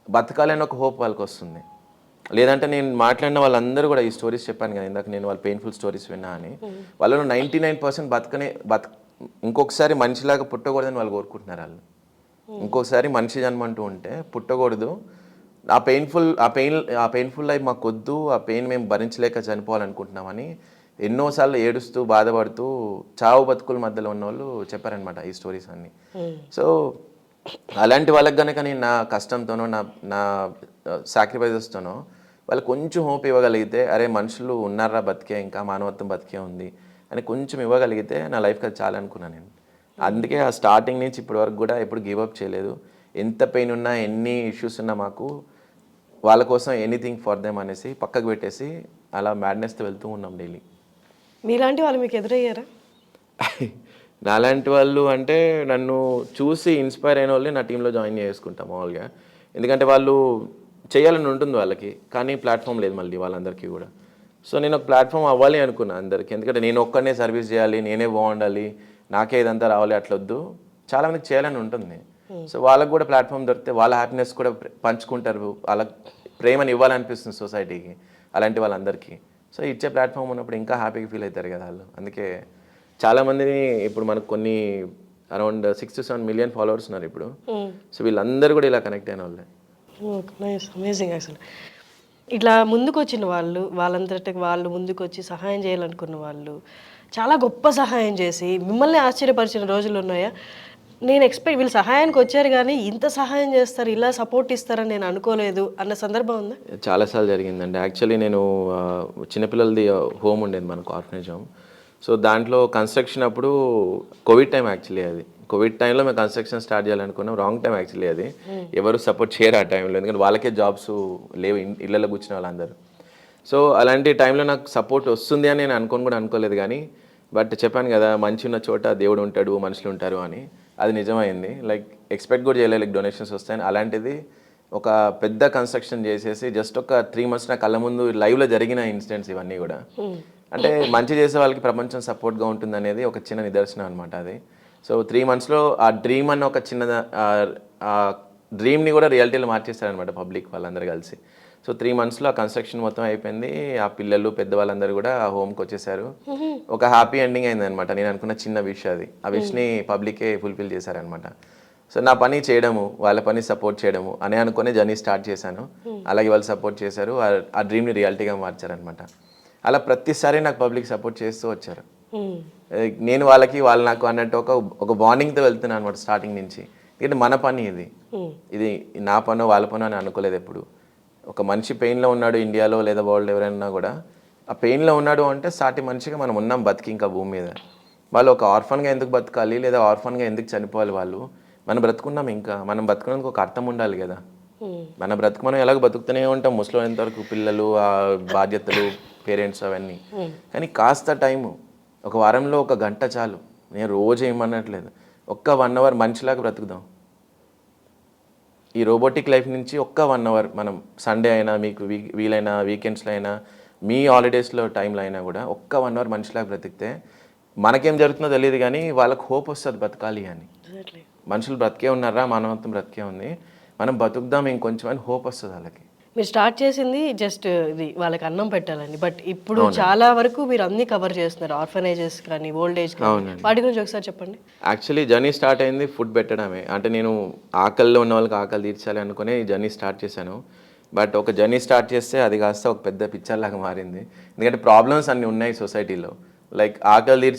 బతకాలని ఒక హోప్ వాళ్ళకి వస్తుంది. లేదంటే నేను మాట్లాడిన వాళ్ళందరూ కూడా ఈ స్టోరీస్ చెప్పాను కదా ఇందాక, నేను వాళ్ళ పెయిన్ఫుల్ స్టోరీస్ విన్నా అని, వాళ్ళలో 99% ఇంకొకసారి మనిషిలాగా పుట్టకూడదని వాళ్ళు కోరుకుంటున్నారు. వాళ్ళు ఇంకొకసారి మనిషి జన్మ అంటూ ఉంటే పుట్టకూడదు, ఆ పెయిన్ఫుల్ లైఫ్ మాకు వద్దు, ఆ పెయిన్ మేము భరించలేక చనిపోవాలనుకుంటున్నామని ఎన్నోసార్లు ఏడుస్తూ బాధపడుతూ చావు బతుకుల మధ్యలో ఉన్న వాళ్ళు చెప్పారనమాట ఈ స్టోరీస్ అన్నీ. సో అలాంటి వాళ్ళకి కనుక నేను నా కష్టంతోనో నా సాక్రిఫైజెస్తోనో వాళ్ళకి కొంచెం హోప్ ఇవ్వగలిగితే, అరే మనుషులు ఉన్నారా బతికే, ఇంకా మానవత్వం బతికే ఉంది అని కొంచెం ఇవ్వగలిగితే నా లైఫ్కి అది చాలా అనుకున్నాను నేను. అందుకే ఆ స్టార్టింగ్ నుంచి ఇప్పటి వరకు కూడా ఎప్పుడు గివప్ చేయలేదు. ఎంత పెయిన్ ఉన్నా, ఎన్ని ఇష్యూస్ ఉన్నా మాకు వాళ్ళ కోసం ఎనీథింగ్ ఫర్ దెమ్ అనేసి పక్కకు పెట్టేసి అలా మ్యాడ్నెస్తో వెళ్తూ ఉన్నాం డైలీ. మీలాంటి వాళ్ళు మీకు ఎదురయ్యారా? నాలాంటి వాళ్ళు అంటే నన్ను చూసి ఇన్స్పైర్ అయిన వాళ్ళని నా టీంలో జాయిన్ చేసుకుంటాం మామూలుగా. ఎందుకంటే వాళ్ళు చేయాలని ఉంటుంది వాళ్ళకి, కానీ ప్లాట్ఫామ్ లేదు మళ్ళీ వాళ్ళందరికీ కూడా. సో నేను ఒక ప్లాట్ఫామ్ అవ్వాలి అనుకున్నా అందరికీ. ఎందుకంటే నేను ఒక్కనే సర్వీస్ చేయాలి, నేనే బాగుండాలి, నాకే ఇదంతా రావాలి అట్లా వద్దు, చాలామందికి చేయాలని ఉంటుంది. సో వాళ్ళకు కూడా ప్లాట్ఫామ్ దొరికితే వాళ్ళ హ్యాపీనెస్ కూడా పంచుకుంటారు, వాళ్ళ ప్రేమని ఇవ్వాలనిపిస్తుంది సొసైటీకి అలాంటి వాళ్ళందరికీ. సో ఇచ్చే ప్లాట్ఫామ్ ఉన్నప్పుడు ఇంకా హ్యాపీగా ఫీల్ అవుతారు కదా వాళ్ళు. అందుకే చాలామందిని ఇప్పుడు మనకు కొన్ని అరౌండ్ 6-7 million ఫాలోవర్స్ ఉన్నారు ఇప్పుడు. సో వీళ్ళందరూ కూడా ఇలా కనెక్ట్ అయిన వాళ్ళే. Nice, amazing. అసలు ఇట్లా ముందుకు వచ్చిన వాళ్ళు, వాళ్ళంతటికి వాళ్ళు ముందుకు వచ్చి సహాయం చేయాలనుకున్న వాళ్ళు చాలా గొప్ప సహాయం చేసి మిమ్మల్ని ఆశ్చర్యపరిచిన రోజులు ఉన్నాయా? నేను వీళ్ళు సహాయానికి వచ్చారు కానీ ఇంత సహాయం చేస్తారు, ఇలా సపోర్ట్ ఇస్తారని నేను అనుకోలేదు అన్న సందర్భం ఉందా? చాలాసార్లు జరిగిందండి. యాక్చువల్లీ నేను చిన్నపిల్లలది హోమ్ ఉండేది మనకు, ఆర్ఫనేజ్ హోమ్. సో దాంట్లో కన్స్ట్రక్షన్ అప్పుడు కోవిడ్ టైం యాక్చువల్లీ అది. కోవిడ్ టైంలో మేము కన్స్ట్రక్షన్ స్టార్ట్ చేయాలనుకున్నాం. రాంగ్ టైం యాక్చువల్లీ అది. ఎవరు సపోర్ట్ చేయరు ఆ టైంలో, ఎందుకంటే వాళ్ళకే జాబ్స్ లేవు, ఇళ్ళలో కూర్చున్న వాళ్ళందరూ. సో అలాంటి టైంలో నాకు సపోర్ట్ వస్తుంది అని నేను అనుకోలేదు. కానీ బట్ చెప్పాను కదా, మంచి ఉన్న చోట దేవుడు ఉంటాడు, మనుషులు ఉంటారు అని. అది నిజమైంది. లైక్ ఎక్స్పెక్ట్ కూడా చేయలేదు లైక్ డొనేషన్స్ వస్తాయని. అలాంటిది ఒక పెద్ద కన్స్ట్రక్షన్ చేసేసి జస్ట్ ఒక 3 months నా కళ్ళ ముందు లైవ్లో జరిగిన ఇన్సిడెంట్స్ ఇవన్నీ కూడా. అంటే మంచి చేసే వాళ్ళకి ప్రపంచం సపోర్ట్గా ఉంటుంది అనేది ఒక చిన్న నిదర్శనం అనమాట అది. సో 3 monthsలో ఆ డ్రీమ్ అన్న ఒక చిన్న డ్రీమ్ని కూడా రియాలిటీలో మార్చేస్తారనమాట పబ్లిక్ వాళ్ళందరూ కలిసి. సో 3 monthsలో ఆ కన్స్ట్రక్షన్ మొత్తం అయిపోయింది. ఆ పిల్లలు పెద్దవాళ్ళందరూ కూడా ఆ హోమ్కి వచ్చేసారు. ఒక హ్యాపీ ఎండింగ్ అయింది అనమాట. నేను అనుకున్న చిన్న విష్ అది. ఆ విష్ని పబ్లికే ఫుల్ఫిల్ చేశారనమాట. సో నా పని చేయడము, వాళ్ళ పని సపోర్ట్ చేయడము అని అనుకునే జర్నీ స్టార్ట్ చేశాను. అలాగే వాళ్ళు సపోర్ట్ చేశారు, ఆ డ్రీమ్ని రియాలిటీగా మార్చారనమాట. అలా ప్రతిసారి నాకు పబ్లిక్ సపోర్ట్ చేస్తూ వచ్చారు. నేను వాళ్ళకి, వాళ్ళు నాకు అన్నట్టు ఒక బాండింగ్తో వెళ్తున్నాను అనమాట స్టార్టింగ్ నుంచి. ఎందుకంటే మన పని ఇది నా పనో వాళ్ళ పనో అని అనుకోలేదు ఎప్పుడు. ఒక మనిషి పెయిన్లో ఉన్నాడు ఇండియాలో లేదా వరల్డ్ ఎవరైనా కూడా, ఆ పెయిన్లో ఉన్నాడు అంటే సాటి మనిషిగా మనం ఉన్నాం బతికి ఇంకా భూమి మీద. వాళ్ళు ఒక ఆర్ఫన్గా ఎందుకు బతకాలి లేదా ఆర్ఫన్గా ఎందుకు చనిపోవాలి? వాళ్ళు మనం బ్రతుకున్నాం, ఇంకా మనం బతుకున్నందుకు ఒక అర్థం ఉండాలి కదా. మన బ్రతుకు మనం ఎలాగో బతుకుతూనే ఉంటాం ముసలి వరకు, పిల్లలు, ఆ బాధ్యతలు, పేరెంట్స్ అవన్నీ. కానీ కాస్త టైము, ఒక వారంలో 1 గంట చాలు. నేను రోజు ఏమనట్లేదు, ఒక్క 1 అవర్ మనిషిలాగా బ్రతుకుదాం. ఈ రోబోటిక్ లైఫ్ నుంచి ఒక్క 1 అవర్ మనం సండే అయినా, మీకు వీలైన వీకెండ్స్లో అయినా, మీ హాలిడేస్లో టైంలో అయినా కూడా ఒక్క 1 అవర్ మనిషిలాగా బ్రతికితే మనకేం జరుగుతుందో తెలియదు కానీ వాళ్ళకి హోప్ వస్తుంది బతకాలి అని. మనుషులు బ్రతికే ఉన్నారా, మానవత్వం బ్రతికే ఉంది, మనం బతుకుదాం ఇంకొంచెం అని హోప్ వస్తుంది వాళ్ళకి. మీరు స్టార్ట్ చేసింది జస్ట్ ఇది వాళ్ళకి అన్నం పెట్టాలని, బట్ ఇప్పుడు చాలా వరకు మీరు అన్ని కవర్ చేస్తున్నారు, ఆర్ఫనేజెస్ కానీ, ఓల్డ్ ఏజ్ కానీ, వాటి గురించి ఒకసారి చెప్పండి. యాక్చువల్లీ జర్నీ స్టార్ట్ అయింది ఫుడ్ పెట్టడమే. అంటే నేను ఆకలిలో ఉన్న వాళ్ళకి ఆకలి తీర్చాలి అనుకుని ఈ జర్నీ స్టార్ట్ చేశాను. బట్ ఒక జర్నీ స్టార్ట్ చేస్తే అది కాస్త ఒక పెద్ద పిక్చర్ లాగా మారింది. ఎందుకంటే ప్రాబ్లమ్స్ అన్నీ ఉన్నాయి సొసైటీలో. లైక్ ఆకలి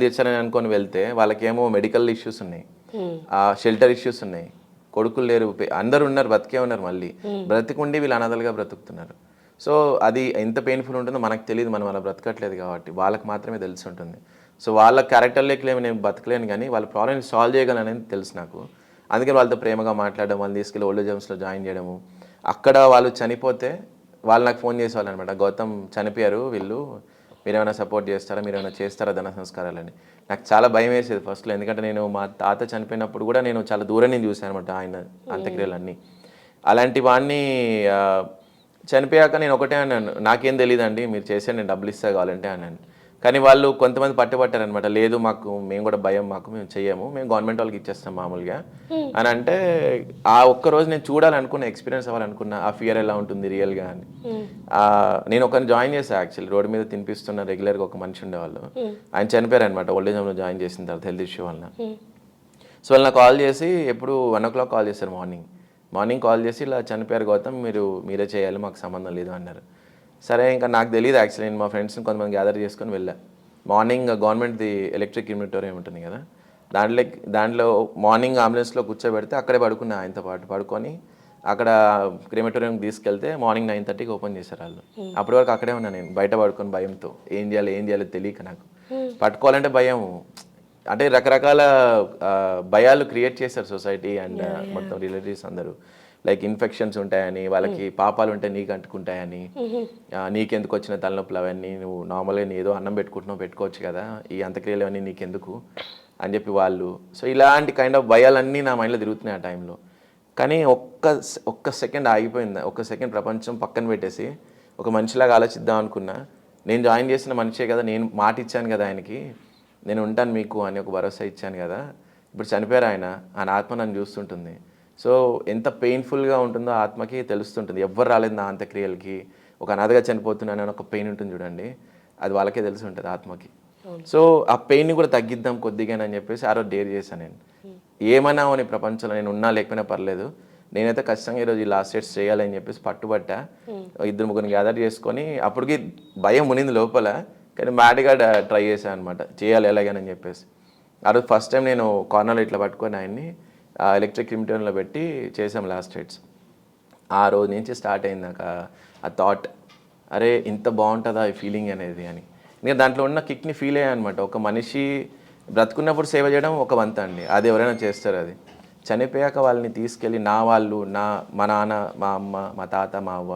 తీర్చాలని అనుకొని వెళ్తే వాళ్ళకేమో మెడికల్ ఇష్యూస్ ఉన్నాయి, షెల్టర్ ఇష్యూస్ ఉన్నాయి, కొడుకులు లేరు, అందరు ఉన్నారు, బతికే ఉన్నారు, మళ్ళీ బ్రతికుండి వీళ్ళు అనాథలుగా బ్రతుకుతున్నారు. సో అది ఎంత పెయిన్ఫుల్ ఉంటుందో మనకు తెలియదు, మనం అలా బ్రతకట్లేదు కాబట్టి వాళ్ళకి మాత్రమే తెలిసి ఉంటుంది. సో వాళ్ళ క్యారెక్టర్లోకి నేను బతకలేను కానీ వాళ్ళ ప్రాబ్లమ్ని సాల్వ్ చేయగలను అనేది తెలుసు నాకు. అందుకని వాళ్ళతో ప్రేమగా మాట్లాడడం, వాళ్ళని తీసుకెళ్ళి ఓల్డ్ ఏజ్లో జాయిన్ చేయడము. అక్కడ వాళ్ళు చనిపోతే వాళ్ళు నాకు ఫోన్ చేసేవాళ్ళు అనమాట, గౌతమ్ చనిపోయారు వీళ్ళు, మీరేమైనా సపోర్ట్ చేస్తారా, మీరేమైనా చేస్తారా ధన సంస్కారాలని. నాకు చాలా భయం వేసేది ఫస్ట్లో, ఎందుకంటే నేను మా తాత చనిపోయినప్పుడు కూడా నేను చాలా దూరం నుంచి చూశాను అనమాట ఆయన అంత్యక్రియలన్నీ. అలాంటి వాడిని చనిపోయాక నేను ఒకటే అన్నాను, నాకేం తెలియదండి, మీరు చేసే నేను డబ్బులు ఇస్తా కావాలంటే అన్నాను. కానీ వాళ్ళు కొంతమంది పట్టుబట్టారనమాట, లేదు మేము కూడా భయం, మేము చెయ్యము, మేము గవర్నమెంట్ వాళ్ళకి ఇచ్చేస్తాం మామూలుగా అని అంటే, ఆ ఒక్కరోజు నేను చూడాలనుకున్న, ఎక్స్పీరియన్స్ అవ్వాలనుకున్న ఆ ఫియర్ ఎలా ఉంటుంది రియల్గా అని. నేను ఒకరిని జాయిన్ చేశాను యాక్చువల్లీ, రోడ్డు మీద తినిపిస్తున్న రెగ్యులర్గా ఒక మనిషి ఉండేవాళ్ళు, ఆయన చనిపోయారు అనమాట ఓల్డ్ ఏజ్ హోమ్లో జాయిన్ చేసిన తర్వాత హెల్త్ ఇష్యూ వలన. సో వాళ్ళు నాకు కాల్ చేసి ఎప్పుడు 1 o'clock కాల్ చేశారు, మార్నింగ్ కాల్ చేసి ఇలా చనిపోయారు గౌతమ్, మీరే చేయాలి, మాకు సంబంధం లేదు అన్నారు. సరే ఇంకా నాకు తెలియదు యాక్చువల్లీ, నేను మా ఫ్రెండ్స్ని కొంతమంది గ్యాదర్ చేసుకొని వెళ్ళా. మార్నింగ్ గవర్నమెంట్ది ఎలక్ట్రిక్ క్రిమిటోరియం ఉంటుంది కదా, దాంట్లో మార్నింగ్ అంబులెన్స్లో కూర్చోబెడితే అక్కడే పడుకున్నా, ఆయనతో పాటు పడుకొని అక్కడ క్రిమిటోరియంకి తీసుకెళ్తే మార్నింగ్ 9:30కి ఓపెన్ చేశారు వాళ్ళు. అప్పటి వరకు అక్కడే ఉన్నా నేను, బయట పడుకొని భయంతో, ఏం చేయాలో తెలియక, నాకు పట్టుకోవాలంటే భయం. అంటే రకరకాల భయాలు క్రియేట్ చేశారు సొసైటీ అండ్ మొత్తం రిలేటివ్స్ అందరూ. లైక్ ఇన్ఫెక్షన్స్ ఉంటాయని, వాళ్ళకి పాపాలు ఉంటే నీకు అంటుకుంటాయని, నీకెందుకు వచ్చిన తలనొప్పులు అవన్నీ, నువ్వు నార్మల్గా ఏదో అన్నం పెట్టుకోవచ్చు కదా, ఈ అంత్యక్రియలు అవన్నీ నీకెందుకు అని చెప్పి వాళ్ళు. సో ఇలాంటి కైండ్ ఆఫ్ భయాలన్నీ నా మైండ్లో తిరుగుతున్నాయి ఆ టైంలో. కానీ ఒక్క సెకండ్ ఆగిపోయింది, ఒక్క సెకండ్ ప్రపంచం పక్కన పెట్టేసి ఒక మనిషిలాగా ఆలోచిద్దాం అనుకున్నా. నేను జాయిన్ చేసిన మనిషే కదా, నేను మాట ఇచ్చాను కదా ఆయనకి, నేను ఉంటాను మీకు అని ఒక భరోసా ఇచ్చాను కదా, ఇప్పుడు చనిపోయారు ఆయన ఆత్మ నన్ను చూస్తుంటుంది. సో ఎంత పెయిన్ఫుల్గా ఉంటుందో ఆత్మకి తెలుస్తుంటుంది. ఎవ్వరు రాలేదు నా అంత్యక్రియలకి, ఒక అనాథగా చనిపోతున్నాను అని ఒక పెయిన్ ఉంటుంది చూడండి, అది వాళ్ళకే తెలిసి ఉంటుంది ఆత్మకి. సో ఆ పెయిన్ని కూడా తగ్గిద్దాం కొద్దిగానని చెప్పేసి ఆ రోజు డేర్ చేశాను నేను. ఏమన్నా అని ప్రపంచంలో నేను ఉన్నా లేకపోయినా పర్లేదు, నేనైతే ఖచ్చితంగా ఈరోజు ఈ లాస్ట్ స్టేట్స్ చేయాలని చెప్పేసి పట్టుబట్టా. 2-3 గ్యాదర్ చేసుకొని, అప్పటికి భయం ఉనింది లోపల, కానీ మ్యాడ్గా ట్రై చేశాను అనమాట, చేయాలి ఎలాగని చెప్పేసి. ఆ రోజు ఫస్ట్ టైం నేను కార్నర్లో ఇట్లా పట్టుకొని ఆయన్ని ఎలక్ట్రిక్ క్రిమిటోరియంలో పెట్టి చేసాం లాస్ట్ స్టేట్స్. ఆ రోజు నుంచి స్టార్ట్ అయింది నాకు ఆ థాట్, అరే ఇంత బాగుంటుందా ఈ ఫీలింగ్ అనేది అని. నేను దాంట్లో ఉన్న కిక్ని ఫీల్ అయ్యాను అనమాట. ఒక మనిషి బ్రతుకున్నప్పుడు సేవ చేయడం ఒక వంత అండి, అది ఎవరైనా చేస్తారు. అది చనిపోయాక వాళ్ళని తీసుకెళ్ళి మా నాన్న, మా అమ్మ, మా తాత, మా అవ్వ,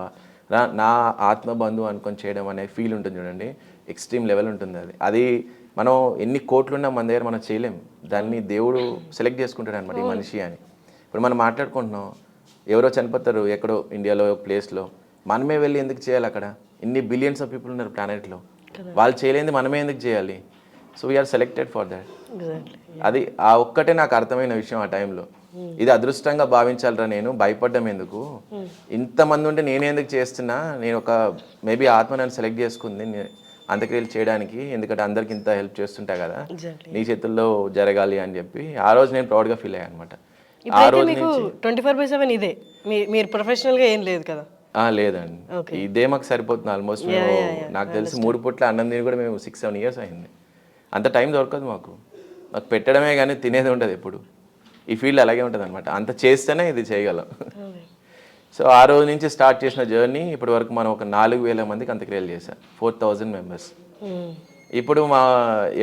నా ఆత్మబంధువు అనుకొని చేయడం అనే ఫీల్ ఉంటుంది చూడండి, ఎక్స్ట్రీమ్ లెవెల్ ఉంటుంది అది. మనం ఎన్ని కోట్లున్నా మన దగ్గర మనం చేయలేం, దాన్ని దేవుడు సెలెక్ట్ చేసుకుంటాడు అనమాట ఈ మనిషి అని. ఇప్పుడు మనం మాట్లాడుకుంటున్నాం, ఎవరో చనిపోతారు ఎక్కడో ఇండియాలో ఒక ప్లేస్లో, మనమే వెళ్ళి ఎందుకు చేయాలి? అక్కడ ఇన్ని బిలియన్స్ ఆఫ్ పీపుల్ ఉన్నారు ప్లానెట్లో, వాళ్ళు చేయలేంది మనమే ఎందుకు చేయాలి? So we are selected for that. అది ఆ ఒక్కటే నాకు అర్థమైన విషయం ఆ టైంలో. ఇది అదృష్టంగా భావించాలరా, నేను భయపడ్డం ఎందుకు, ఇంతమంది ఉంటే నేనేందుకు చేస్తున్నా, నేను ఒక మేబీ ఆత్మ నన్ను సెలెక్ట్ చేసుకుంది అంత్యక్రియలు చేయడానికి, ఎందుకంటే అందరికి ఇంత హెల్ప్ చేస్తుంటా కదా, నీ చేతుల్లో జరగాలి అని చెప్పి ఆ రోజు నేను ప్రౌడ్గా ఫీల్ అయ్యాను అనమాట. ఆ రోజు నుంచి 24/7 ఇదే మీరు ప్రొఫెషనల్గా ఏం లేదు కదా? లేదండి, ఇదే మాకు సరిపోతుంది ఆల్మోస్ట్. నాకు తెలిసి 3 పూట్ల అన్నం తిని కూడా మేము 6-7 years అయింది. అంత టైం దొరకదు మాకు పెట్టడమే కానీ తినేది ఉంటుంది ఎప్పుడు. ఈ ఫీల్డ్ అలాగే ఉంటుంది అనమాట, అంత చేస్తేనే ఇది చేయగలం. సో ఆ రోజు నుంచి స్టార్ట్ చేసిన జర్నీ ఇప్పటి వరకు మనం ఒక 4,000 మందికి అంత్యక్రియలు చేశాం, 4,000 members. ఇప్పుడు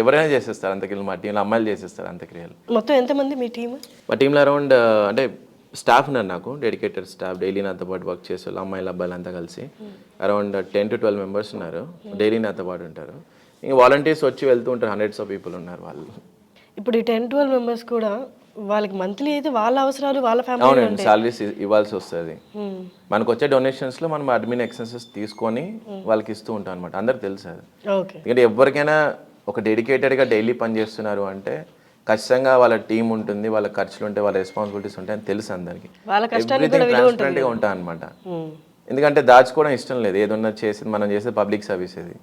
ఎవరైనా చేసేస్తారు అంత్యక్రియలు, మా టీంలో అమ్మాయిలు చేసేస్తారు అంత్యక్రియలు. మొత్తం ఎంతమంది మీ టీమ్? మా టీంలో అరౌండ్ అంటే స్టాఫ్ ఉన్నారు నాకు డెడికేటెడ్ స్టాఫ్, డైలీ నాతో పాటు వర్క్ చేసే వాళ్ళు, అమ్మాయిలు అబ్బాయిలు అంతా కలిసి అరౌండ్ 10 to 12 మెంబర్స్ ఉన్నారు, డైలీ నాతో పాటు ఉంటారు. ఇంకా వాలంటీర్స్ వచ్చి వెళ్తూ ఉంటారు, హండ్రెడ్స్ ఆఫ్ పీపుల్ ఉన్నారు వాళ్ళు. ఇప్పుడు ఈ 10-12 మెంబర్స్ కూడా వాళ్ళకి మంత్లీ అయితే వాళ్ళ అవసరాలు వాళ్ళ ఫ్యామిలీ అవునండి, సాలరీస్ ఇవ్వాల్సి వస్తుంది. మనకు వచ్చే డొనేషన్స్లో మనం అడ్మిన్ ఎక్స్పెన్సెస్ తీసుకొని వాళ్ళకి ఇస్తూ ఉంటాం అనమాట. అందరికి తెలుసు అది. ఓకే. ఎందుకంటే ఎవరికైనా ఒక డెడికేటెడ్గా డైలీ పని చేస్తున్నారు అంటే ఖచ్చితంగా వాళ్ళ టీం ఉంటుంది, వాళ్ళ ఖర్చులు ఉంటాయి, వాళ్ళ రెస్పాన్సిబిలిటీస్ ఉంటాయి అని తెలుసు అందరికి. వాళ్ళ కష్టానికి ఎవ్రీథింగ్ ట్రాన్స్పరెంట్గా ఉంటాయి అనమాట. ఎందుకంటే దాచుకోవడం ఇష్టం లేదు, ఏదన్నా చేసేది మనం చేసేది పబ్లిక్ సర్వీస్. ఇది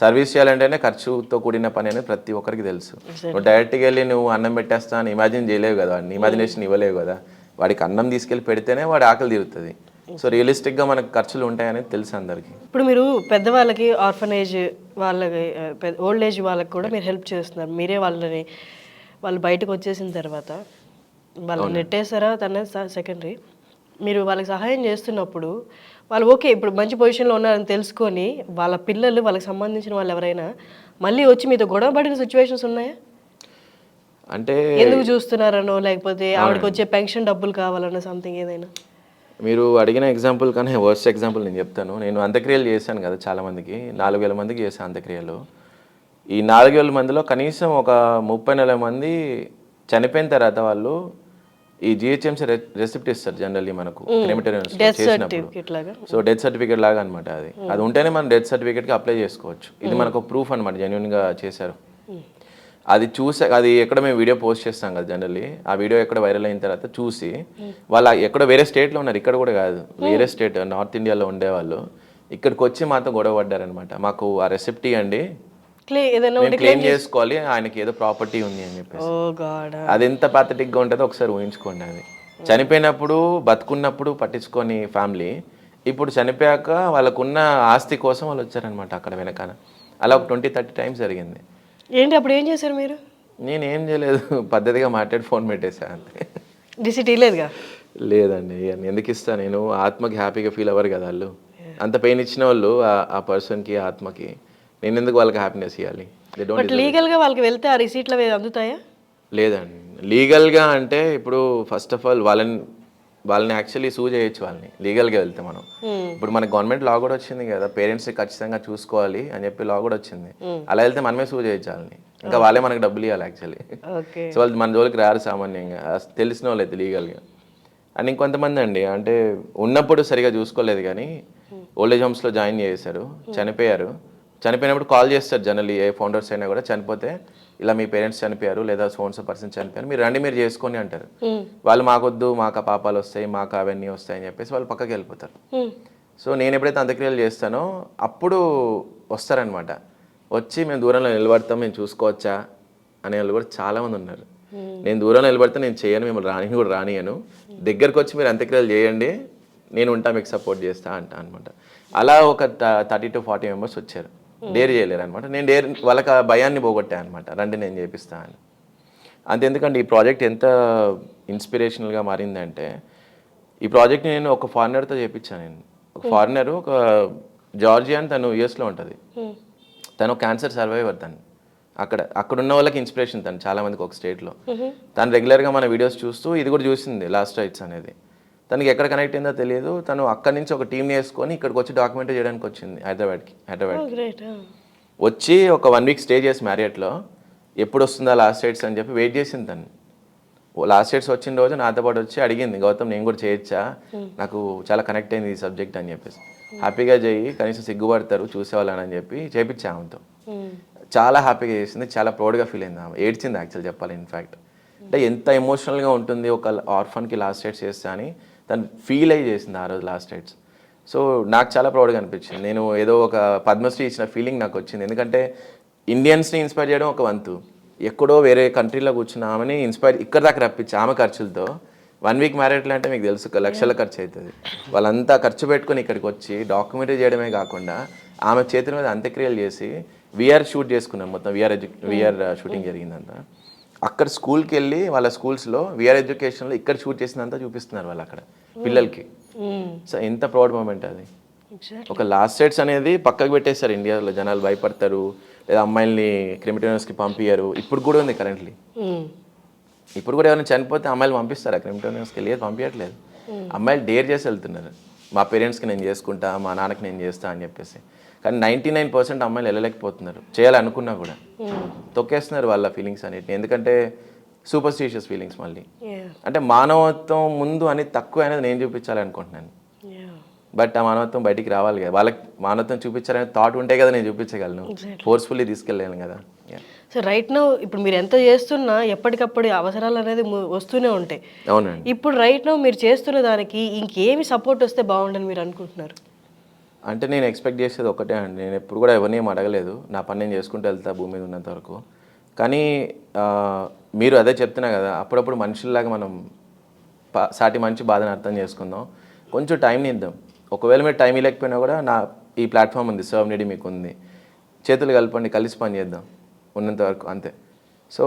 సర్వీస్ చేయాలంటేనే ఖర్చుతో కూడిన పని అనేది ప్రతి ఒక్కరికి తెలుసు. నువ్వు డైరెక్ట్గా వెళ్ళి నువ్వు అన్నం పెట్టేస్తా అని ఇమాజిన్ చేయలేవు కదా, వాడిని ఇమాజినేషన్ ఇవ్వలేవు కదా. వాడికి అన్నం తీసుకెళ్ళి పెడితేనే వాడి ఆకలి తీరుతుంది. సో రియలిస్టిక్గా మనకు ఖర్చులు ఉంటాయనేది తెలుసు అందరికీ. ఇప్పుడు మీరు పెద్దవాళ్ళకి, ఆర్ఫనేజ్ వాళ్ళకి, ఓల్డ్ ఏజ్ వాళ్ళకి కూడా మీరు హెల్ప్ చేస్తున్నారు. మీరే వాళ్ళు బయటకు వచ్చేసిన తర్వాత వాళ్ళని నెట్టేసారా తన సెకండరీ, మీరు వాళ్ళకి సహాయం చేస్తున్నప్పుడు వాళ్ళు ఓకే ఇప్పుడు మంచి పొజిషన్లో ఉన్నారని తెలుసుకొని వాళ్ళ పిల్లలు, వాళ్ళకి సంబంధించిన వాళ్ళు ఎవరైనా మళ్ళీ వచ్చి మీతో గొడవ పడిన సిచ్యువేషన్స్ ఉన్నాయా? అంటే ఎందుకు చూస్తున్నారనో, లేకపోతే ఆవిడకి వచ్చే పెన్షన్ డబ్బులు కావాలనో సంథింగ్ ఏదైనా? మీరు అడిగిన ఎగ్జాంపుల్ కానీ వర్స్ట్ ఎగ్జాంపుల్ నేను చెప్తాను. నేను అంత్యక్రియలు చేశాను కదా చాలామందికి, 4,000 మందికి చేశాను అంత్యక్రియలు. ఈ 4,000 మందిలో కనీసం ఒక 30-40 మంది చనిపోయిన తర్వాత వాళ్ళు ఈ జిహెచ్ఎంసీ రెసిప్ట్ ఇస్తారు జనరల్లీ మనకు క్రిమిటోరియం చేసినప్పుడు. సో డెత్ సర్టిఫికేట్ లాగా అనమాట అది. అది ఉంటేనే మనం డెత్ సర్టిఫికేట్కి అప్లై చేసుకోవచ్చు. ఇది మనకు ప్రూఫ్ అనమాట, జెన్యున్గా చేశారు. అది చూసి, అది ఎక్కడ మేము వీడియో పోస్ట్ చేస్తాం కదా జనరల్లీ, ఆ వీడియో ఎక్కడ వైరల్ అయిన తర్వాత చూసి వాళ్ళు ఎక్కడో వేరే స్టేట్లో ఉన్నారు, ఇక్కడ కూడా కాదు, వేరే స్టేట్ నార్త్ ఇండియాలో ఉండేవాళ్ళు ఇక్కడికి వచ్చి మాతో గొడవ పడ్డారనమాట. మాకు ఆ రెసిప్ట్ ఇవ్వండి, మేము క్లెయిమ్ చేసుకోవాలి, ఆయనకి ఏదో ప్రాపర్టీ ఉంది అని చెప్పేసి. అది ఎంత పాథటిక్గా ఉంటుందో ఒకసారి ఊహించుకోండి. అది చనిపోయినప్పుడు, బతుకున్నప్పుడు పట్టించుకొని ఫ్యామిలీ, ఇప్పుడు చనిపోయాక వాళ్ళకున్న ఆస్తి కోసం వాళ్ళు వచ్చారనమాట అక్కడ వెనకాల. అలా ఒక 20-30 టైమ్స్ జరిగింది. ఏంటి అప్పుడు ఏం చేశారు మీరు? నేను ఏం చేయలేదు, పద్ధతిగా మాట్లాడి ఫోన్ పెట్టేసా అంతే. రిసీట్ ఇవ్వలేదుగా? లేదండి, ఎందుకు ఇస్తా నేను, ఆత్మకి హ్యాపీగా ఫీల్ అవ్వరు కదా వాళ్ళు. అంత పెయిన్ ఇచ్చిన వాళ్ళు ఆ పర్సన్కి, ఆత్మకి, నేను ఎందుకు వాళ్ళకి హ్యాపీనెస్ ఇవ్వాలి? లీగల్గా వాళ్ళకి వెళ్తే ఆ రిసీట్లు అవి అందుతాయా? లేదండి, లీగల్గా అంటే ఇప్పుడు ఫస్ట్ ఆఫ్ ఆల్ వాళ్ళని యాక్చువల్లీ సూ చేయొచ్చు వాళ్ళని లీగల్గా వెళ్తే మనం. ఇప్పుడు మనకి గవర్నమెంట్ లా కూడా వచ్చింది కదా, పేరెంట్స్ ఖచ్చితంగా చూసుకోవాలి అని చెప్పి లా కూడా వచ్చింది. అలా వెళ్తే మనమే సూ చేయొచ్చు వాళ్ళని, ఇంకా వాళ్ళే మనకి డబ్బులు ఇవ్వాలి యాక్చువల్లీ. సో వాళ్ళు మన జోలికి రారు సామాన్యంగా, తెలిసిన వాళ్ళు అయితే లీగల్గా. అండ్ ఇంకొంతమంది అండి, అంటే ఉన్నప్పుడు సరిగా చూసుకోలేదు కానీ ఓల్డేజ్ హోమ్స్లో జాయిన్ చేశారు, చనిపోయినప్పుడు కాల్ చేస్తారు జనరల్లీ, ఏ ఫౌండర్స్ అయినా కూడా చనిపోతే ఇలా మీ పేరెంట్స్ చనిపోయారు లేదా సోన్స్ పర్సన్ చనిపోయారు, మీరు రండి మీరు చేసుకొని అంటారు. వాళ్ళు మాకొద్దు, మాకు ఆ పాపాలు వస్తాయి, మాకు అవన్నీ వస్తాయి అని చెప్పేసి వాళ్ళు పక్కకి వెళ్ళిపోతారు. సో నేను ఎప్పుడైతే అంత్యక్రియలు చేస్తానో అప్పుడు వస్తారనమాట, వచ్చి మేము దూరంలో నిలబడతాం, మేము చూసుకోవచ్చా అనే వాళ్ళు కూడా చాలామంది ఉన్నారు. నేను దూరంలో నిలబడితే నేను చేయను, మిమ్మల్ని కూడా రానియను, దగ్గరకు వచ్చి మీరు అంత్యక్రియలు చేయండి, నేను ఉంటా, మీకు సపోర్ట్ చేస్తా అనమాట. అలా ఒక 30 to 40 మెంబర్స్ వచ్చారు. డేర్ చేయలేరు అనమాట. నేను వాళ్ళకి ఆ భయాన్ని పోగొట్టాను అనమాట, రండి నేను చేపిస్తా అని. అంతెందుకంటే ఈ ప్రాజెక్ట్ ఎంత ఇన్స్పిరేషనల్గా మారిందంటే, ఈ ప్రాజెక్ట్ నేను ఒక ఫారినర్తో చేయించాను. నేను ఒక ఫారినర్, ఒక జార్జియా అని, తను యూఎస్లో ఉంటుంది, తను క్యాన్సర్ సర్వైవర్. అక్కడ ఉన్న వాళ్ళకి ఇన్స్పిరేషన్ తను, చాలామందికి ఒక స్టేట్లో. తను రెగ్యులర్గా మన వీడియోస్ చూస్తూ ఇది కూడా చూసింది లాస్ట్ రైట్స్ అనేది. తనకి ఎక్కడ కనెక్ట్ అయిందో తెలియదు, తను అక్కడి నుంచి ఒక టీంని వేసుకొని ఇక్కడికి వచ్చి డాక్యుమెంటరీ చేయడానికి వచ్చింది హైదరాబాద్కి. వచ్చి ఒక 1 week స్టే చేసి మ్యారియట్లో, ఎప్పుడు వస్తుందా లాస్ట్ రైట్స్ అని చెప్పి వెయిట్ చేసింది తను. లాస్ట్ రైట్స్ వచ్చిన రోజు నాతో పాటు వచ్చి అడిగింది, గౌతమ్ నేను కూడా చేయొచ్చా, నాకు చాలా కనెక్ట్ అయింది ఈ సబ్జెక్ట్ అని చెప్పేసి. హ్యాపీగా చేయి, కనీసం సిగ్గుపడతారు చూసేవాళ్ళని అని చెప్పి చేయించా ఆమెతో. చాలా హ్యాపీగా చేసింది, చాలా ప్రౌడ్గా ఫీల్ అయింది ఆమె, ఏడ్చింది యాక్చువల్ చెప్పాలి. ఇన్ఫ్యాక్ట్ అంటే ఎంత ఎమోషనల్గా ఉంటుంది ఒక ఆర్ఫన్కి లాస్ట్ రైట్స్ చేస్తా అని తను ఫీల్ అయ్యి చేసింది ఆ రోజు లాస్ట్ రైట్స్. సో నాకు చాలా ప్రౌడ్గా అనిపించింది, నేను ఏదో ఒక పద్మశ్రీ ఇచ్చిన ఫీలింగ్ నాకు వచ్చింది. ఎందుకంటే ఇండియన్స్ని ఇన్స్పైర్ చేయడం ఒక వంతు, ఎక్కడో వేరే కంట్రీలో కూర్చున్న ఆమెని ఇన్స్పైర్ ఇక్కడ దాకా రప్పించి ఆమె ఖర్చులతో 1 week మ్యారేజ్లు అంటే మీకు తెలుసు లక్షల ఖర్చు అవుతుంది. వాళ్ళంతా ఖర్చు పెట్టుకొని ఇక్కడికి వచ్చి డాక్యుమెంటరీ చేయడమే కాకుండా ఆమె చేతుల మీద అంత్యక్రియలు చేసి విఆర్ షూట్ చేసుకున్నాం మొత్తం. విఆర్ షూటింగ్ జరిగిందంతా అక్కడ స్కూల్కి వెళ్ళి వాళ్ళ స్కూల్స్లో విఆర్ ఎడ్యుకేషన్లో ఇక్కడ షూట్ చేసినంతా చూపిస్తున్నారు వాళ్ళు అక్కడ పిల్లలకి. సో ఎంత ప్రౌడ్ మూమెంట్ అది. ఒక లాస్ట్ రైట్స్ అనేది పక్కకు పెట్టేస్తారు ఇండియాలో, జనాలు భయపడతారు, లేదా అమ్మాయిల్ని క్రిమిటోరియమ్స్కి పంపించారు, ఇప్పుడు కూడా ఉంది కరెంట్లీ. ఇప్పుడు కూడా ఎవరైనా చనిపోతే అమ్మాయిలు పంపిస్తారు క్రిమిటోరియమ్స్కి వెళ్ళి పంపించట్లేదు. అమ్మాయిలు డేర్ చేసి వెళ్తున్నారు, మా పేరెంట్స్కి నేను చేసుకుంటా, మా నాన్నకి నేను చేస్తా అని చెప్పేసి. కానీ 99% అమ్మాయిలు వెళ్ళలేకపోతున్నారు, చేయాలనుకున్నా కూడా తొక్కేస్తున్నారు వాళ్ళ ఫీలింగ్స్ అన్నిటిని. ఎందుకంటే సూపర్స్టిషియస్ ఫీలింగ్స్ మళ్ళీ. అంటే మానవత్వం ముందు అనేది తక్కువ అనేది నేను చూపించాలనుకుంటున్నాను. బట్ ఆ మానవత్వం బయటికి రావాలి కదా, వాళ్ళకి మానవత్వం చూపించాలనే థాట్ ఉంటే కదా నేను చూపించగలను, ఫోర్స్ఫుల్లీ తీసుకెళ్ళాను కదా. సో రైట్ నౌ ఇప్పుడు మీరు ఎంత చేస్తున్నా ఎప్పటికప్పుడు అవసరాలు అనేది వస్తూనే ఉంటాయి. అవునండి. ఇప్పుడు రైట్ నౌ మీరు చేస్తున్న దానికి ఇంకేమి సపోర్ట్ వస్తే బాగుండని మీరు అనుకుంటున్నారు? అంటే నేను ఎక్స్పెక్ట్ చేసేది ఒకటే అండి, నేను ఎప్పుడు కూడా ఎవరిని ఏం అడగలేదు, నా పని నేను చేసుకుంటూ వెళ్తా భూమి మీద ఉన్నంత వరకు. కానీ మీరు అదే చెప్తున్నా కదా, అప్పుడప్పుడు మనుషుల్లాగా మనం సాటి మనిషి బాధను అర్థం చేసుకుందాం, కొంచెం టైంని ఇద్దాం. ఒకవేళ మీరు టైం ఇవ్వలేకపోయినా కూడా ఈ ప్లాట్ఫామ్ ఉంది, సర్వ్ నీడి మీకు ఉంది, చేతులు కలపండి, కలిసి పని చేద్దాం ఉన్నంత వరకు, అంతే. సో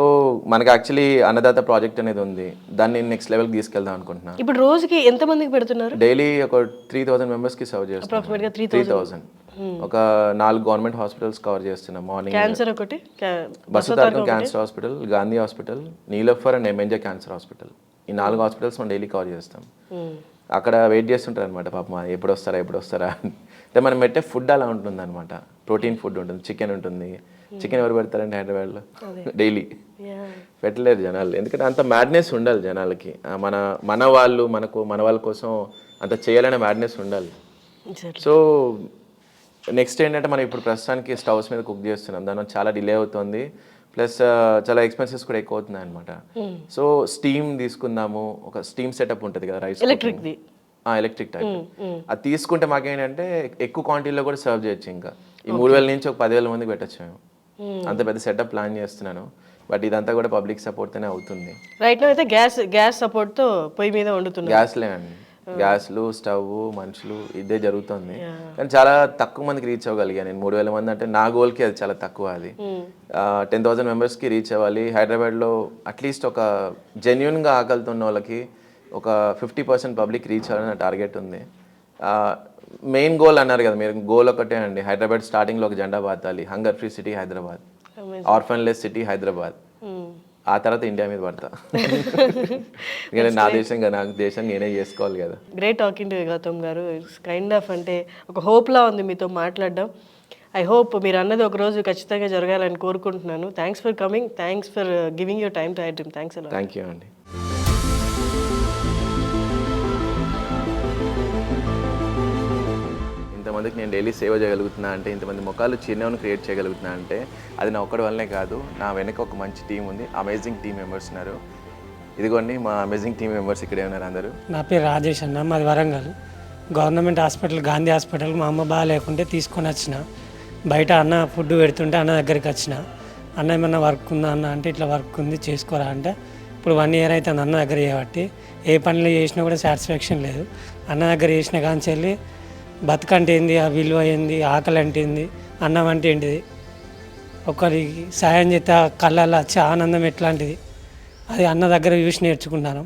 మనకి యాక్చువల్లీ అన్నదాత ప్రాజెక్ట్ అనేది ఉంది, దాన్ని నెక్స్ట్ లెవెల్కి తీసుకెళ్దాం అనుకుంటున్నాను. ఇప్పుడు రోజుకి ఎంతమందికి పెడుతున్నారు? డైలీ ఒక 3000 మెంబర్స్కి సర్వ్ చేస్తున్నాం. 3000 ఒక 4 గవర్నమెంట్ హాస్పిటల్స్ కవర్ చేస్తున్నాం. మార్నింగ్ క్యాన్సర్ ఒకటి, Basavatarakam cancer hospital, Gandhi hospital, Niloufer and MNJ cancer hospital, ఈ 4 హాస్పిటల్స్ మనం డైలీ కవర్ చేస్తాం. అక్కడ వెయిట్ చేస్తుంటారు అనమాట పాపం, ఎప్పుడు వస్తారా అంటే మనం పెట్టే ఫుడ్ అలా ఉంటుంది అనమాట. ప్రోటీన్ ఫుడ్ ఉంటుంది, చికెన్ ఉంటుంది. చికెన్ ఎవరు పెడతారండి హైదరాబాద్లో? డైలీ పెట్టలేరు జనాలు, ఎందుకంటే అంత మ్యాడ్నెస్ ఉండాలి జనాలకి. మన వాళ్ళ కోసం అంత చేయాలనే మ్యాడ్నెస్ ఉండాలి. సో నెక్స్ట్ ఏంటంటే మనం ఇప్పుడు ప్రస్తుతానికి స్టవ్స్ మీద కుక్ చేస్తున్నాం, దానివల్ల చాలా డిలే అవుతుంది, ప్లస్ చాలా ఎక్స్పెన్సెస్ కూడా ఎక్కువ అవుతున్నాయి అనమాట. సో స్టీమ్ తీసుకుందాము, ఒక స్టీమ్ సెటప్ ఉంటుంది కదా రైస్, ఎలక్ట్రిక్ టైప్, అది తీసుకుంటే మాకేంటంటే ఎక్కువ క్వాంటిటీలో కూడా సర్వ్ చేయొచ్చు. ఇంకా ఈ 3000 నుంచి ఒక 10,000 మందికి పెట్టచ్చు మేము, అంత పెద్ద సెటప్ ప్లాన్ చేస్తున్నాను. బట్ ఇదంతా కూడా పబ్లిక్ సపోర్ట్తోనే అవుతుంది. రైట్ నౌ అయితే గ్యాస్ సపోర్ట్తో పొయ్యి మీద వండుతున్నారు. గ్యాస్లే అండి, గ్యాస్లు, స్టవ్, మనుషులు, ఇదే జరుగుతుంది. కానీ చాలా తక్కువ మందికి రీచ్ అవ్వగలిగాను నేను. 3000 మంది అంటే నా గోల్కి అది చాలా తక్కువ. అది 10,000 మెంబర్స్కి రీచ్ అవ్వాలి. హైదరాబాద్లో అట్లీస్ట్ ఒక జెన్యున్గా ఆకలితున్న వాళ్ళకి ఒక 50% పబ్లిక్ రీచ్ అవ్వాలని నా టార్గెట్ ఉంది. మెయిన్ గోల్ అన్నారు కదా మీరు, గోల్ ఒకటే అండి, హైదరాబాద్ స్టార్టింగ్లో ఒక జెండా పాతాలి, hunger free city Hyderabad, orphanless city Hyderabad, ఆ తర్వాత ఇండియా మీద పడతా. నా దేశం కదా, నాకు దేశం నేనే చేసుకోవాలి కదా. గ్రేట్ టాకింగ్ టు గౌతమ్ గారు. ఇట్స్ కైండ్ ఆఫ్ అంటే ఒక హోప్లా ఉంది మీతో మాట్లాడడం. ఐ హోప్ మీరు అన్నది ఒక రోజు ఖచ్చితంగా జరగాలని కోరుకుంటున్నాను. Thanks for coming, thanks for giving your time to I dream. Thanks a lot. Thank you అండి. ఇంతమందికి నేను డైలీ సేవ చేయగలుగుతున్నా అంటే, ఇంతమంది ముఖాలు చిరునవ్వును క్రియేట్ చేయగలుగుతున్నా అంటే అది నా ఒక్కడి వల్లనే కాదు, నా వెనక ఒక మంచి టీం ఉంది, అమేజింగ్ టీం మెంబర్స్ ఉన్నారు. ఇదిగోండి మా అమేజింగ్ టీం మెంబర్స్ ఇక్కడే ఉన్నారు అందరూ. నా పేరు రాజేష్ అన్న, మాది Warangal. Government hospital, Gandhi hospital, మా అమ్మ బాగా లేకుంటే తీసుకొని వచ్చిన. బయట అన్న ఫుడ్ పెడుతుంటే అన్న దగ్గరికి వచ్చిన, అన్న ఏమన్నా వర్క్ ఉందా అన్న అంటే, ఇట్లా వర్క్ ఉంది చేసుకోరా అంటే, ఇప్పుడు 1 year అవుతుంది అన్న దగ్గర చేయబట్టి. ఏ పనులు చేసినా కూడా సాటిస్ఫాక్షన్ లేదు. అన్న దగ్గర చేసిన కాంచి వెళ్ళి బతుకంటే ఏంది, ఆ విలువ ఏంది, ఆకలి అంటే ఏంది, అన్నం అంటే ఏంటిది, ఒకరికి సాయం చేస్తే ఆ కళ్ళల్లో వచ్చే ఆనందం ఎట్లాంటిది, అది అన్న దగ్గర చూసి నేర్చుకున్నాను.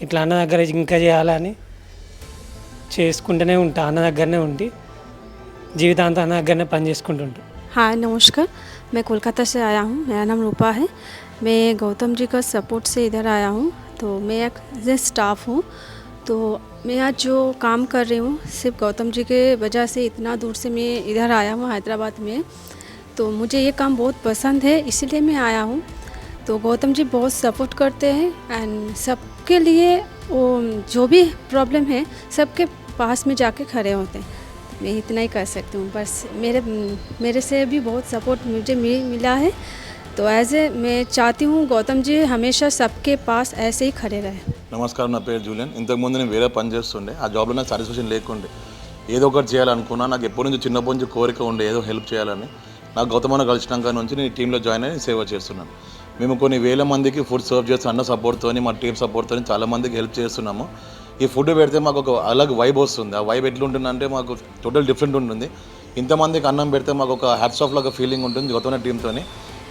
ఇట్లా అన్న దగ్గర ఇంకా చేయాలని చేసుకుంటూనే ఉంటా, అన్న దగ్గరనే ఉండి జీవితాంతం అన్న దగ్గరనే పని చేసుకుంటుంటా. हाय नमस्कार, मैं कोलकाता से आया हूँ। मेरा नाम रूपा है। मैं गौतम जी का सपोर्ट से इधर आया हूँ। तो मैं एक स्टाफ हूँ। तो मैं आज जो काम कर रही हूँ सिर्फ गौतम जी के वजह से, इतना दूर से मैं इधर आया हूँ हैदराबाद में। तो मुझे ये काम बहुत पसंद है, इसीलिए मैं आया हूँ। तो गौतम जी बहुत सपोर्ट करते हैं एंड सबके लिए वो जो भी प्रॉब्लम है सबके पास में जाके खड़े होते हैं। मैं इतना ही कर सकती हूँ। बस मेरे से भी बहुत सपोर्ट मुझे मिला है। तो मैं चाहती हूँ गौतम जी हमेशा सबके पास ऐसे ही खड़े रहे। నమస్కారం, నా పేరు జూలియన్. ఇంతకుముందు నేను వేరే పని చేస్తుండే, ఆ జాబ్లో నాకు సాటిస్ఫాక్షన్ లేకుండే. ఏదో ఒకటి చేయాలనుకున్నా, నాకు ఎప్పటి నుంచి చిన్నప్పటి నుంచి కోరిక ఉండే ఏదో హెల్ప్ చేయాలని. నాకు గౌతమన్న కలిసినాక నుంచి నేను టీంలో జాయిన్ అయ్యి సేవ చేస్తున్నాను. మేము కొన్ని వేల మందికి ఫుడ్ సర్వ్ చేస్తాం, అన్న సపోర్ట్తో, మా టీం సపోర్ట్తో చాలా మందికి హెల్ప్ చేస్తున్నాము. ఈ ఫుడ్ పెడితే మాకు ఒక అలాగ వైబ్ వస్తుంది. ఆ వైబ్ ఎట్లుంటుందంటే మాకు టోటల్ డిఫరెంట్ ఉంటుంది. ఇంతమందికి అన్నం పెడితే మాకు ఒక హ్యాట్స్ ఆఫ్ లాగా ఫీలింగ్ ఉంటుంది గౌతమన్న టీంతో.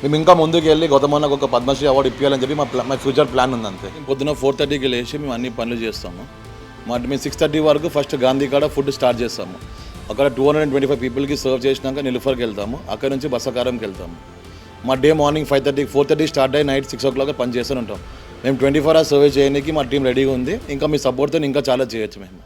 మేము ఇంకా ముందుకు వెళ్ళి గౌతమన్నకు ఒక పద్మశ్రీ అవార్డు ఇప్పించాలని చెప్పి మా ఫ్యూచర్ ప్లాన్ ఉంది అంతే. పొద్దున 4:30కి లేచి మేము అన్ని పనులు చేస్తాము. మేము 6:30 వరకు ఫస్ట్ గాంధీ కాడ ఫుడ్ స్టార్ట్ చేస్తాము. అక్కడ 225 పీపుల్కి సర్వ్ చేసినాక నిలుఫర్కి వెళ్తాము. అక్కడ నుంచి బసకారంకి వెళ్తాము. మా డే మార్నింగ్ 4:30 స్టార్ట్ అయ్యి నైట్ 6 o'clock పని చేస్తూనే ఉంటాం. మేము 24 hours సర్వీస్ చేయడానికి మా టీం రెడీగా ఉంది. ఇంకా మీ సపోర్ట్తో ఇంకా చాలా చేయొచ్చు మేము.